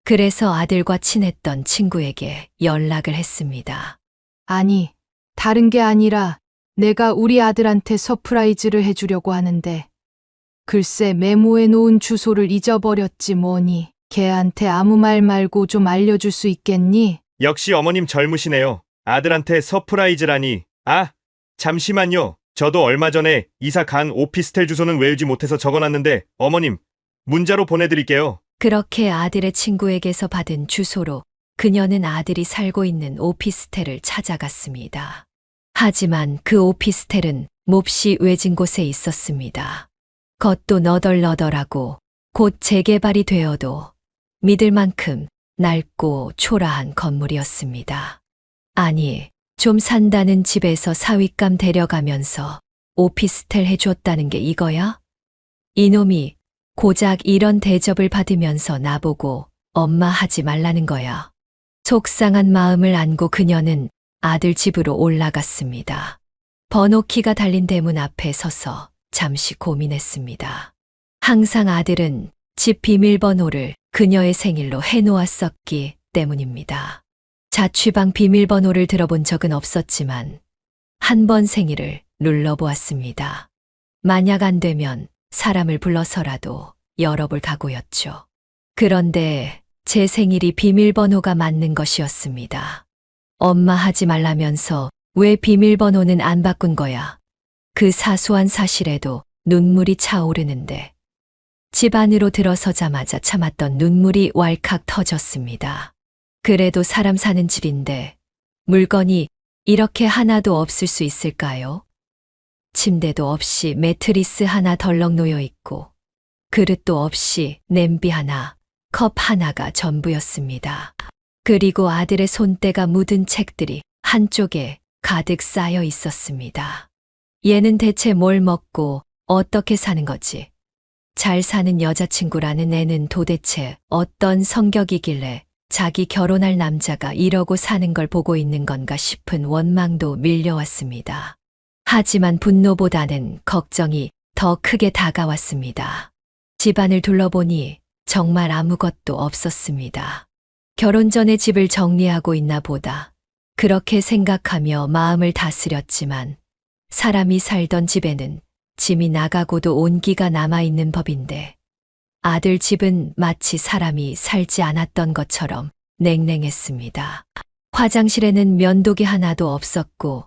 [SPEAKER 1] 그래서 아들과 친했던 친구에게 연락을 했습니다.
[SPEAKER 3] 아니, 다른 게 아니라 내가 우리 아들한테 서프라이즈를 해주려고 하는데 글쎄 메모해 놓은 주소를 잊어버렸지 뭐니. 걔한테 아무 말 말고 좀 알려줄 수 있겠니?
[SPEAKER 8] 역시 어머님 젊으시네요. 아들한테 서프라이즈라니. 아, 잠시만요. 저도 얼마 전에 이사 간 오피스텔 주소는 외우지 못해서 적어놨는데 어머님, 문자로 보내드릴게요.
[SPEAKER 1] 그렇게 아들의 친구에게서 받은 주소로 그녀는 아들이 살고 있는 오피스텔을 찾아갔습니다. 하지만 그 오피스텔은 몹시 외진 곳에 있었습니다. 겉도 너덜너덜하고 곧 재개발이 되어도 믿을 만큼 낡고 초라한 건물이었습니다. 아니, 좀 산다는 집에서 사윗감 데려가면서 오피스텔 해줬다는 게 이거야? 이놈이 고작 이런 대접을 받으면서 나보고 엄마 하지 말라는 거야. 속상한 마음을 안고 그녀는 아들 집으로 올라갔습니다. 번호키가 달린 대문 앞에 서서 잠시 고민했습니다. 항상 아들은 집 비밀번호를 그녀의 생일로 해놓았었기 때문입니다. 자취방 비밀번호를 들어본 적은 없었지만 한 번 생일을 눌러보았습니다. 만약 안 되면 사람을 불러서라도 열어볼 각오였죠. 그런데 제 생일이 비밀번호가 맞는 것이었습니다. 엄마 하지 말라면서 왜 비밀번호는 안 바꾼 거야? 그 사소한 사실에도 눈물이 차오르는데 집 안으로 들어서자마자 참았던 눈물이 왈칵 터졌습니다. 그래도 사람 사는 집인데 물건이 이렇게 하나도 없을 수 있을까요? 침대도 없이 매트리스 하나 덜렁 놓여 있고 그릇도 없이 냄비 하나, 컵 하나가 전부였습니다. 그리고 아들의 손때가 묻은 책들이 한쪽에 가득 쌓여 있었습니다. 얘는 대체 뭘 먹고 어떻게 사는 거지? 잘 사는 여자친구라는 애는 도대체 어떤 성격이길래 자기 결혼할 남자가 이러고 사는 걸 보고 있는 건가 싶은 원망도 밀려왔습니다. 하지만 분노보다는 걱정이 더 크게 다가왔습니다. 집안을 둘러보니 정말 아무것도 없었습니다. 결혼 전에 집을 정리하고 있나 보다. 그렇게 생각하며 마음을 다스렸지만 사람이 살던 집에는 짐이 나가고도 온기가 남아있는 법인데 아들 집은 마치 사람이 살지 않았던 것처럼 냉랭했습니다. 화장실에는 면도기 하나도 없었고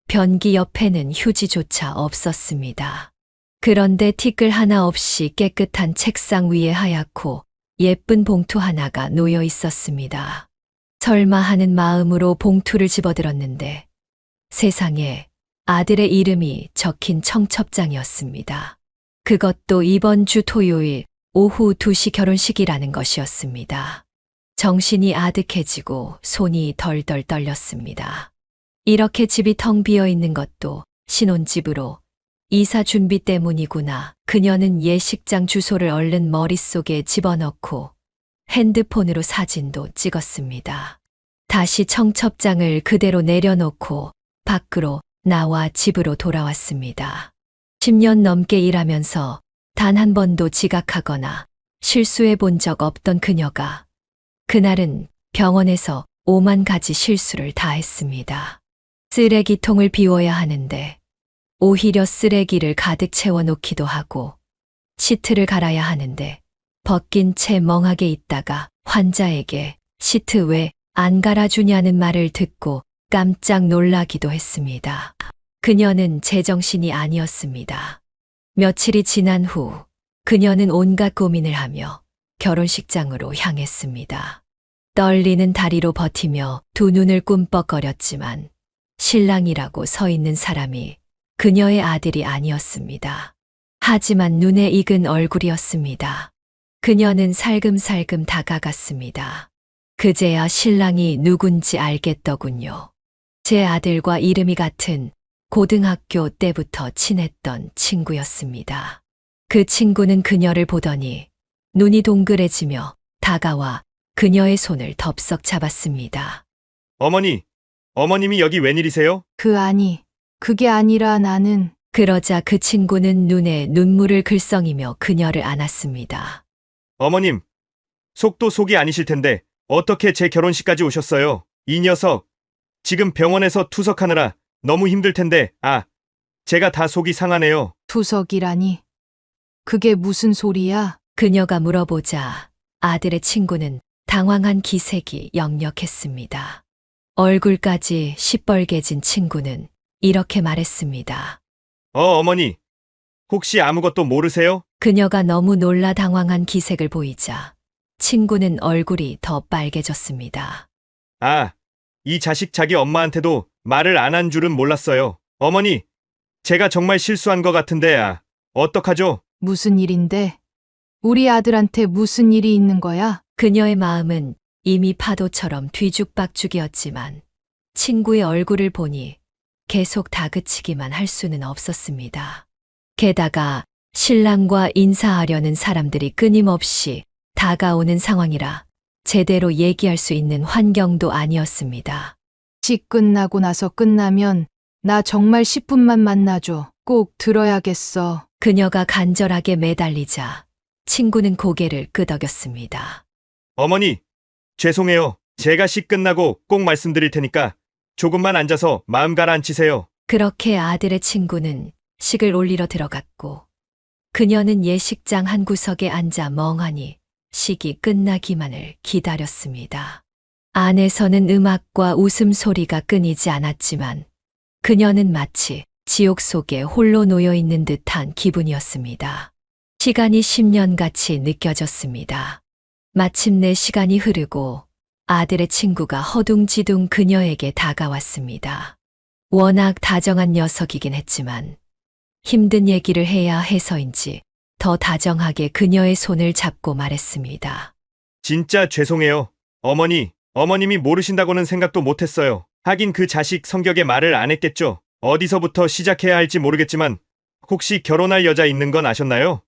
[SPEAKER 1] 변기 옆에는 휴지조차 없었습니다. 그런데 티끌 하나 없이 깨끗한 책상 위에 하얗고 예쁜 봉투 하나가 놓여 있었습니다. 설마 하는 마음으로 봉투를 집어들었는데 세상에 아들의 이름이 적힌 청첩장이었습니다. 그것도 이번 주 토요일 오후 2시 결혼식이라는 것이었습니다. 정신이 아득해지고 손이 덜덜 떨렸습니다. 이렇게 집이 텅 비어 있는 것도 신혼집으로 이사 준비 때문이구나. 그녀는 예식장 주소를 얼른 머릿속에 집어넣고 핸드폰으로 사진도 찍었습니다. 다시 청첩장을 그대로 내려놓고 밖으로 나와 집으로 돌아왔습니다. 10년 넘게 일하면서 단 한 번도 지각하거나 실수해 본 적 없던 그녀가 그날은 병원에서 5만 가지 실수를 다 했습니다. 쓰레기통을 비워야 하는데 오히려 쓰레기를 가득 채워놓기도 하고 시트를 갈아야 하는데 벗긴 채 멍하게 있다가 환자에게 시트 왜 안 갈아주냐는 말을 듣고 깜짝 놀라기도 했습니다. 그녀는 제정신이 아니었습니다. 며칠이 지난 후 그녀는 온갖 고민을 하며 결혼식장으로 향했습니다. 떨리는 다리로 버티며 두 눈을 꿈뻑거렸지만 신랑이라고 서 있는 사람이 그녀의 아들이 아니었습니다. 하지만 눈에 익은 얼굴이었습니다. 그녀는 살금살금 다가갔습니다. 그제야 신랑이 누군지 알겠더군요. 제 아들과 이름이 같은 고등학교 때부터 친했던 친구였습니다. 그 친구는 그녀를 보더니 눈이 동그래지며 다가와 그녀의 손을 덥석 잡았습니다.
[SPEAKER 8] 어머님이 여기 웬일이세요?
[SPEAKER 3] 그게 아니라 나는
[SPEAKER 1] 그러자 그 친구는 눈에 눈물을 글썽이며 그녀를 안았습니다.
[SPEAKER 8] 어머님, 속도 속이 아니실 텐데 어떻게 제 결혼식까지 오셨어요? 이 녀석, 지금 병원에서 투석하느라 너무 힘들 텐데, 제가 다 속이 상하네요.
[SPEAKER 3] 투석이라니. 그게 무슨 소리야?
[SPEAKER 1] 그녀가 물어보자 아들의 친구는 당황한 기색이 역력했습니다. 얼굴까지 시뻘개진 친구는 이렇게 말했습니다.
[SPEAKER 8] 어머니, 혹시 아무것도 모르세요?
[SPEAKER 1] 그녀가 너무 놀라 당황한 기색을 보이자 친구는 얼굴이 더 빨개졌습니다.
[SPEAKER 8] 이 자식 자기 엄마한테도 말을 안 한 줄은 몰랐어요. 어머니, 제가 정말 실수한 것 같은데, 어떡하죠?
[SPEAKER 3] 무슨 일인데? 우리 아들한테 무슨 일이 있는 거야?
[SPEAKER 1] 그녀의 마음은 이미 파도처럼 뒤죽박죽이었지만 친구의 얼굴을 보니 계속 다그치기만 할 수는 없었습니다. 게다가 신랑과 인사하려는 사람들이 끊임없이 다가오는 상황이라 제대로 얘기할 수 있는 환경도 아니었습니다.
[SPEAKER 3] 식 끝나고 나서 끝나면 나 정말 10분만 만나줘. 꼭 들어야겠어.
[SPEAKER 1] 그녀가 간절하게 매달리자 친구는 고개를 끄덕였습니다.
[SPEAKER 8] 어머니, 죄송해요. 제가 식 끝나고 꼭 말씀드릴 테니까 조금만 앉아서 마음 가라앉히세요.
[SPEAKER 1] 그렇게 아들의 친구는 식을 올리러 들어갔고 그녀는 예식장 한 구석에 앉아 멍하니 식이 끝나기만을 기다렸습니다. 안에서는 음악과 웃음소리가 끊이지 않았지만 그녀는 마치 지옥 속에 홀로 놓여 있는 듯한 기분이었습니다. 시간이 10년같이 느껴졌습니다. 마침내 시간이 흐르고 아들의 친구가 허둥지둥 그녀에게 다가왔습니다. 워낙 다정한 녀석이긴 했지만 힘든 얘기를 해야 해서인지 더 다정하게 그녀의 손을 잡고 말했습니다.
[SPEAKER 8] 진짜 죄송해요. 어머님이 모르신다고는 생각도 못했어요. 하긴 그 자식 성격에 말을 안 했겠죠. 어디서부터 시작해야 할지 모르겠지만 혹시 결혼할 여자 있는 건 아셨나요?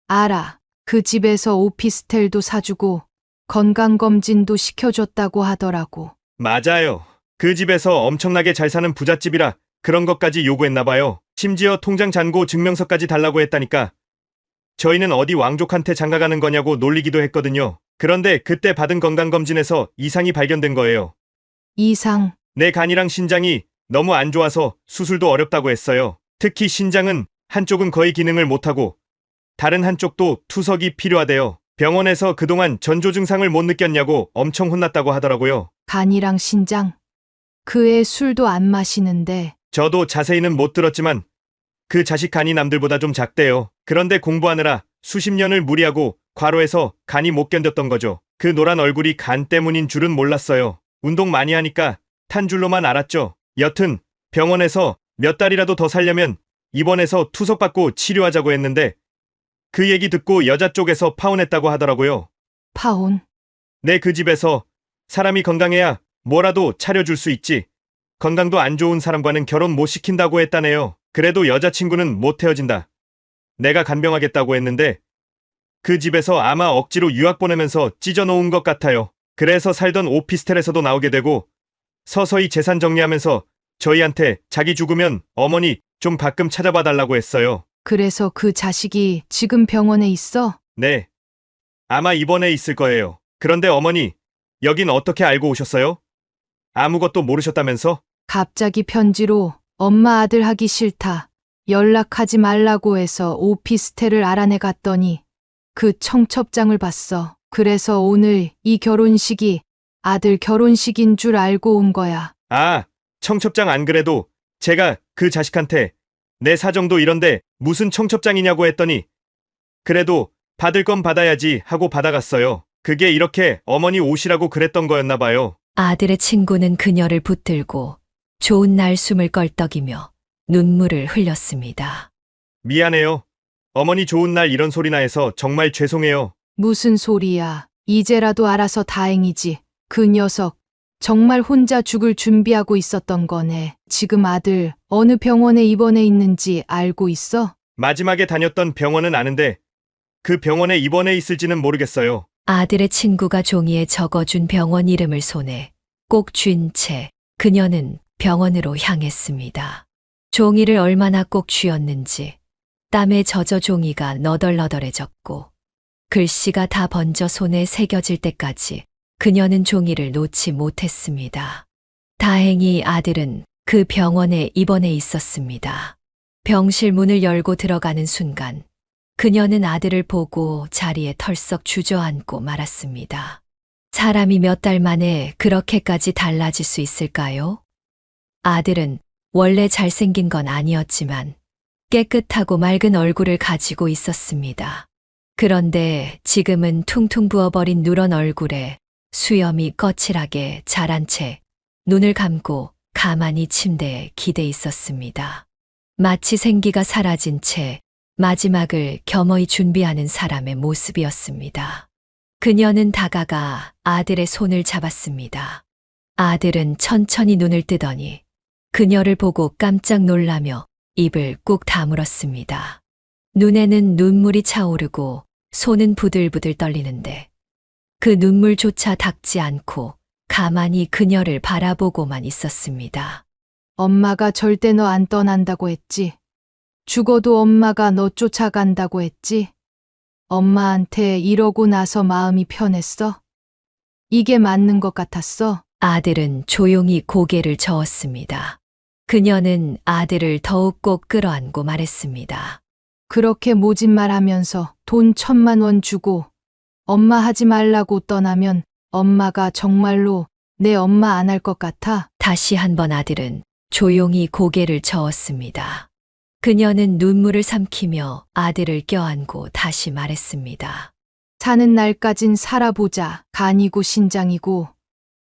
[SPEAKER 3] 알아. 그 집에서 오피스텔도 사주고 건강검진도 시켜줬다고 하더라고.
[SPEAKER 8] 맞아요. 그 집에서 엄청나게 잘 사는 부잣집이라 그런 것까지 요구했나 봐요. 심지어 통장 잔고 증명서까지 달라고 했다니까. 저희는 어디 왕족한테 장가가는 거냐고 놀리기도 했거든요. 그런데 그때 받은 건강검진에서 이상이 발견된 거예요.
[SPEAKER 3] 이상.
[SPEAKER 8] 내 간이랑 신장이 너무 안 좋아서 수술도 어렵다고 했어요. 특히 신장은 한쪽은 거의 기능을 못하고 다른 한쪽도 투석이 필요하대요. 병원에서 그동안 전조 증상을 못 느꼈냐고 엄청 혼났다고 하더라고요.
[SPEAKER 3] 간이랑 신장. 그 애 술도 안 마시는데.
[SPEAKER 8] 저도 자세히는 못 들었지만 그 자식 간이 남들보다 좀 작대요. 그런데 공부하느라 수십 년을 무리하고 과로해서 간이 못 견뎠던 거죠. 그 노란 얼굴이 간 때문인 줄은 몰랐어요. 운동 많이 하니까 탄 줄로만 알았죠. 여튼 병원에서 몇 달이라도 더 살려면 입원해서 투석받고 치료하자고 했는데 그 얘기 듣고 여자 쪽에서 파혼했다고 하더라고요.
[SPEAKER 3] 파혼.
[SPEAKER 8] 네, 그 집에서 사람이 건강해야 뭐라도 차려줄 수 있지. 건강도 안 좋은 사람과는 결혼 못 시킨다고 했다네요. 그래도 여자친구는 못 헤어진다. 내가 간병하겠다고 했는데 그 집에서 아마 억지로 유학 보내면서 찢어놓은 것 같아요. 그래서 살던 오피스텔에서도 나오게 되고 서서히 재산 정리하면서 저희한테 자기 죽으면 어머니 좀 가끔 찾아봐 달라고 했어요.
[SPEAKER 3] 그래서 그 자식이 지금 병원에 있어?
[SPEAKER 8] 네. 아마 입원해 있을 거예요. 그런데 어머니, 여긴 어떻게 알고 오셨어요? 아무것도 모르셨다면서?
[SPEAKER 3] 갑자기 편지로 엄마 아들 하기 싫다. 연락하지 말라고 해서 오피스텔을 알아내 갔더니 그 청첩장을 봤어. 그래서 오늘 이 결혼식이 아들 결혼식인 줄 알고 온 거야.
[SPEAKER 8] 아, 청첩장 안 그래도 제가 그 자식한테 내 사정도 이런데 무슨 청첩장이냐고 했더니 그래도 받을 건 받아야지 하고 받아갔어요. 그게 이렇게 어머니 오시라고 그랬던 거였나 봐요.
[SPEAKER 1] 아들의 친구는 그녀를 붙들고 좋은 날 숨을 껄떡이며 눈물을 흘렸습니다.
[SPEAKER 8] 미안해요. 어머니 좋은 날 이런 소리나 해서 정말 죄송해요.
[SPEAKER 3] 무슨 소리야. 이제라도 알아서 다행이지. 그 녀석 정말 혼자 죽을 준비하고 있었던 거네. 지금 아들 어느 병원에 입원해 있는지 알고 있어?
[SPEAKER 8] 마지막에 다녔던 병원은 아는데 그 병원에 입원해 있을지는 모르겠어요.
[SPEAKER 1] 아들의 친구가 종이에 적어준 병원 이름을 손에 꼭 쥔 채 그녀는 병원으로 향했습니다. 종이를 얼마나 꼭 쥐었는지 땀에 젖어 종이가 너덜너덜해졌고 글씨가 다 번져 손에 새겨질 때까지 그녀는 종이를 놓지 못했습니다. 다행히 아들은 그 병원에 입원해 있었습니다. 병실 문을 열고 들어가는 순간 그녀는 아들을 보고 자리에 털썩 주저앉고 말았습니다. 사람이 몇 달 만에 그렇게까지 달라질 수 있을까요? 아들은 원래 잘생긴 건 아니었지만 깨끗하고 맑은 얼굴을 가지고 있었습니다. 그런데 지금은 퉁퉁 부어버린 누런 얼굴에 수염이 거칠하게 자란 채 눈을 감고 가만히 침대에 기대 있었습니다. 마치 생기가 사라진 채 마지막을 겸허히 준비하는 사람의 모습이었습니다. 그녀는 다가가 아들의 손을 잡았습니다. 아들은 천천히 눈을 뜨더니 그녀를 보고 깜짝 놀라며 입을 꾹 다물었습니다. 눈에는 눈물이 차오르고 손은 부들부들 떨리는데 그 눈물조차 닦지 않고 가만히 그녀를 바라보고만 있었습니다.
[SPEAKER 3] 엄마가 절대 너 안 떠난다고 했지. 죽어도 엄마가 너 쫓아간다고 했지. 엄마한테 이러고 나서 마음이 편했어? 이게 맞는 것 같았어?
[SPEAKER 1] 아들은 조용히 고개를 저었습니다. 그녀는 아들을 더욱 꼭 끌어안고 말했습니다.
[SPEAKER 3] 그렇게 모진 말 하면서 돈 1,000만 원 주고 엄마 하지 말라고 떠나면 엄마가 정말로 내 엄마 안 할 것 같아?
[SPEAKER 1] 다시 한번 아들은 조용히 고개를 저었습니다. 그녀는 눈물을 삼키며 아들을 껴안고 다시 말했습니다.
[SPEAKER 3] 사는 날까진 살아보자. 간이고 신장이고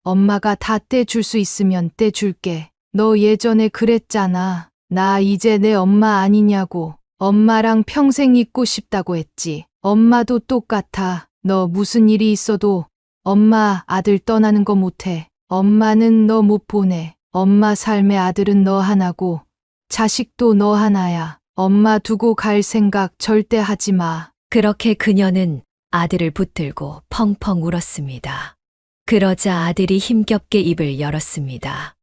[SPEAKER 3] 엄마가 다 떼줄 수 있으면 떼줄게. 너 예전에 그랬잖아. 나 이제 내 엄마 아니냐고. 엄마랑 평생 있고 싶다고 했지. 엄마도 똑같아. 너 무슨 일이 있어도 엄마 아들 떠나는 거 못해. 엄마는 너 못 보내. 엄마 삶의 아들은 너 하나고 자식도 너 하나야. 엄마 두고 갈 생각 절대 하지 마.
[SPEAKER 1] 그렇게 그녀는 아들을 붙들고 펑펑 울었습니다. 그러자 아들이 힘겹게 입을 열었습니다.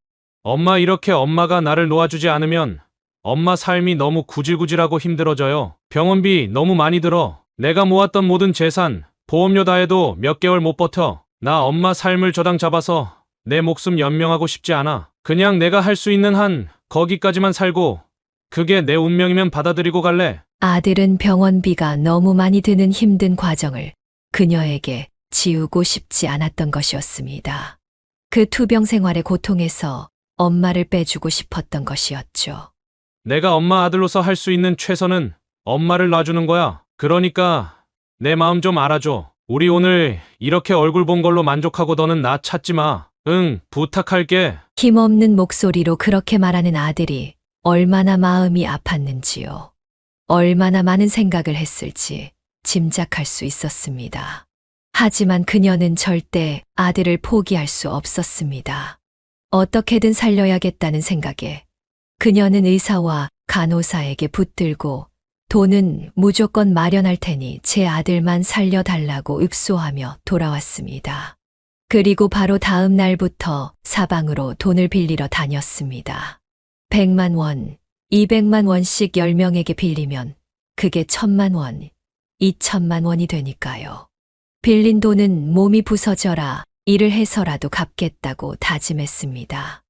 [SPEAKER 2] 엄마 이렇게 엄마가 나를 놓아주지 않으면 엄마 삶이 너무 구질구질하고 힘들어져요. 병원비 너무 많이 들어. 내가 모았던 모든 재산, 보험료 다 해도 몇 개월 못 버텨. 나 엄마 삶을 저당 잡아서 내 목숨 연명하고 싶지 않아. 그냥 내가 할 수 있는 한 거기까지만 살고 그게 내 운명이면 받아들이고 갈래.
[SPEAKER 1] 아들은 병원비가 너무 많이 드는 힘든 과정을 그녀에게 지우고 싶지 않았던 것이었습니다. 그 투병 생활의 고통에서 엄마를 빼주고 싶었던 것이었죠.
[SPEAKER 2] 내가 엄마 아들로서 할 수 있는 최선은 엄마를 놔주는 거야. 그러니까 내 마음 좀 알아줘. 우리 오늘 이렇게 얼굴 본 걸로 만족하고 너는 나 찾지 마. 응, 부탁할게.
[SPEAKER 1] 힘없는 목소리로 그렇게 말하는 아들이 얼마나 마음이 아팠는지요. 얼마나 많은 생각을 했을지 짐작할 수 있었습니다. 하지만 그녀는 절대 아들을 포기할 수 없었습니다. 어떻게든 살려야겠다는 생각에 그녀는 의사와 간호사에게 붙들고 돈은 무조건 마련할 테니 제 아들만 살려달라고 읍소하며 돌아왔습니다. 그리고 바로 다음 날부터 사방으로 돈을 빌리러 다녔습니다. 100만 원, 200만 원씩 10명에게 빌리면 그게 1,000만 원, 2,000만 원이 되니까요. 빌린 돈은 몸이 부서져라 일을 해서라도 갚겠다고 다짐했습니다.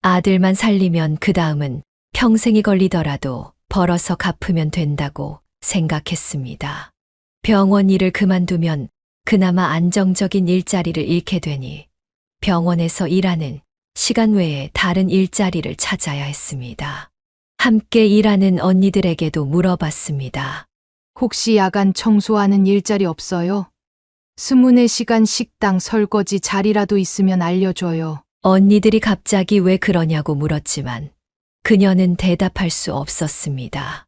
[SPEAKER 1] 아들만 살리면 그 다음은 평생이 걸리더라도 벌어서 갚으면 된다고 생각했습니다. 병원 일을 그만두면 그나마 안정적인 일자리를 잃게 되니 병원에서 일하는 시간 외에 다른 일자리를 찾아야 했습니다. 함께 일하는 언니들에게도 물어봤습니다.
[SPEAKER 3] 혹시 야간 청소하는 일자리 없어요? 24시간 식당 설거지 자리라도 있으면 알려줘요.
[SPEAKER 1] 언니들이 갑자기 왜 그러냐고 물었지만 그녀는 대답할 수 없었습니다.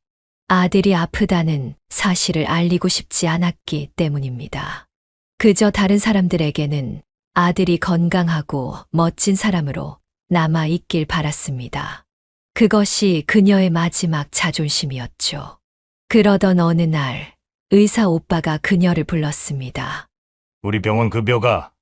[SPEAKER 1] 아들이 아프다는 사실을 알리고 싶지 않았기 때문입니다. 그저 다른 사람들에게는 아들이 건강하고 멋진 사람으로 남아 있길 바랐습니다. 그것이 그녀의 마지막 자존심이었죠. 그러던 어느 날 의사 오빠가 그녀를 불렀습니다.
[SPEAKER 7] 우리 병원 급여가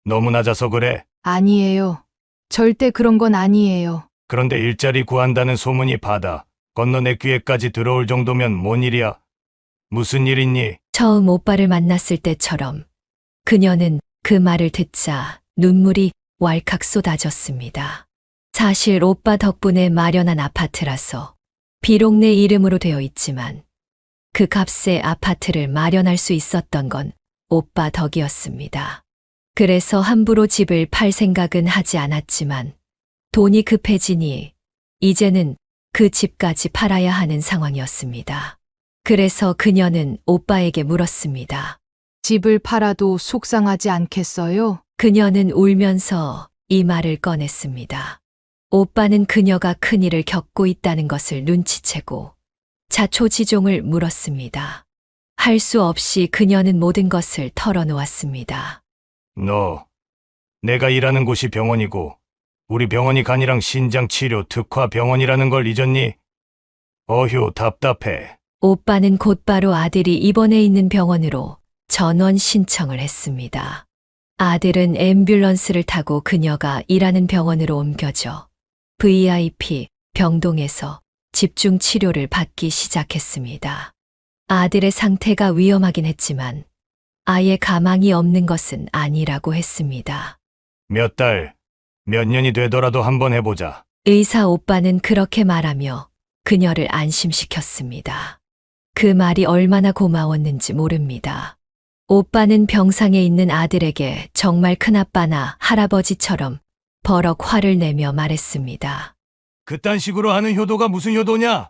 [SPEAKER 7] 너무 낮아서 그래.
[SPEAKER 3] 아니에요. 절대 그런 건 아니에요.
[SPEAKER 7] 그런데 일자리 구한다는 소문이 바다 건너 내 귀에까지 들어올 정도면 뭔 일이야? 무슨 일 있니?
[SPEAKER 1] 처음 오빠를 만났을 때처럼 그녀는 그 말을 듣자 눈물이 왈칵 쏟아졌습니다. 사실 오빠 덕분에 마련한 아파트라서 비록 내 이름으로 되어 있지만 그 값의 아파트를 마련할 수 있었던 건 오빠 덕이었습니다. 그래서 함부로 집을 팔 생각은 하지 않았지만 돈이 급해지니 이제는 그 집까지 팔아야 하는 상황이었습니다. 그래서 그녀는 오빠에게 물었습니다.
[SPEAKER 3] 집을 팔아도 속상하지 않겠어요?
[SPEAKER 1] 그녀는 울면서 이 말을 꺼냈습니다. 오빠는 그녀가 큰일을 겪고 있다는 것을 눈치채고 자초지종을 물었습니다. 할 수 없이 그녀는 모든 것을 털어놓았습니다.
[SPEAKER 7] 너, 내가 일하는 곳이 병원이고 우리 병원이 간이랑 신장치료 특화 병원이라는 걸 잊었니? 어휴, 답답해.
[SPEAKER 1] 오빠는 곧바로 아들이 입원해 있는 병원으로 전원 신청을 했습니다. 아들은 앰뷸런스를 타고 그녀가 일하는 병원으로 옮겨져 VIP 병동에서 집중 치료를 받기 시작했습니다. 아들의 상태가 위험하긴 했지만 아예 가망이 없는 것은 아니라고 했습니다.
[SPEAKER 7] 몇 달, 몇 년이 되더라도 한번 해보자.
[SPEAKER 1] 의사 오빠는 그렇게 말하며 그녀를 안심시켰습니다. 그 말이 얼마나 고마웠는지 모릅니다. 오빠는 병상에 있는 아들에게 정말 큰아빠나 할아버지처럼 버럭 화를 내며 말했습니다.
[SPEAKER 7] 그딴 식으로 하는 효도가 무슨 효도냐?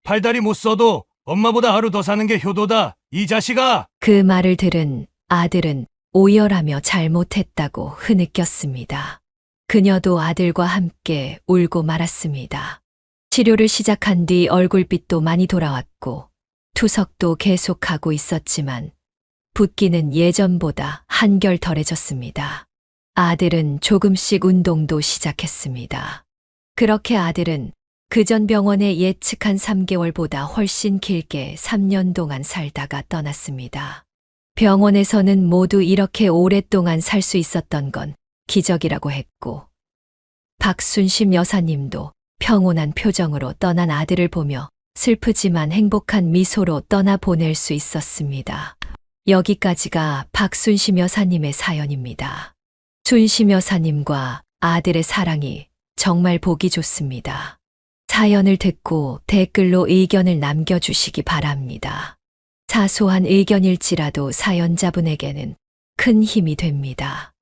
[SPEAKER 7] 팔다리 못 써도 엄마보다 하루 더 사는 게 효도다, 이 자식아!
[SPEAKER 1] 그 말을 들은 아들은 오열하며 잘못했다고 흐느꼈습니다. 그녀도 아들과 함께 울고 말았습니다. 치료를 시작한 뒤 얼굴빛도 많이 돌아왔고 투석도 계속하고 있었지만 붓기는 예전보다 한결 덜해졌습니다. 아들은 조금씩 운동도 시작했습니다. 그렇게 아들은 그전 병원에 예측한 3개월보다 훨씬 길게 3년 동안 살다가 떠났습니다. 병원에서는 모두 이렇게 오랫동안 살 수 있었던 건 기적이라고 했고 박순심 여사님도 평온한 표정으로 떠난 아들을 보며 슬프지만 행복한 미소로 떠나보낼 수 있었습니다. 여기까지가 박순심 여사님의 사연입니다. 순심 여사님과 아들의 사랑이 정말 보기 좋습니다. 사연을 듣고 댓글로 의견을 남겨주시기 바랍니다. 사소한 의견일지라도 사연자분에게는 큰 힘이 됩니다.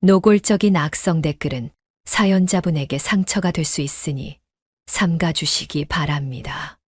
[SPEAKER 1] 노골적인 악성 댓글은 사연자분에게 상처가 될 수 있으니 삼가주시기 바랍니다.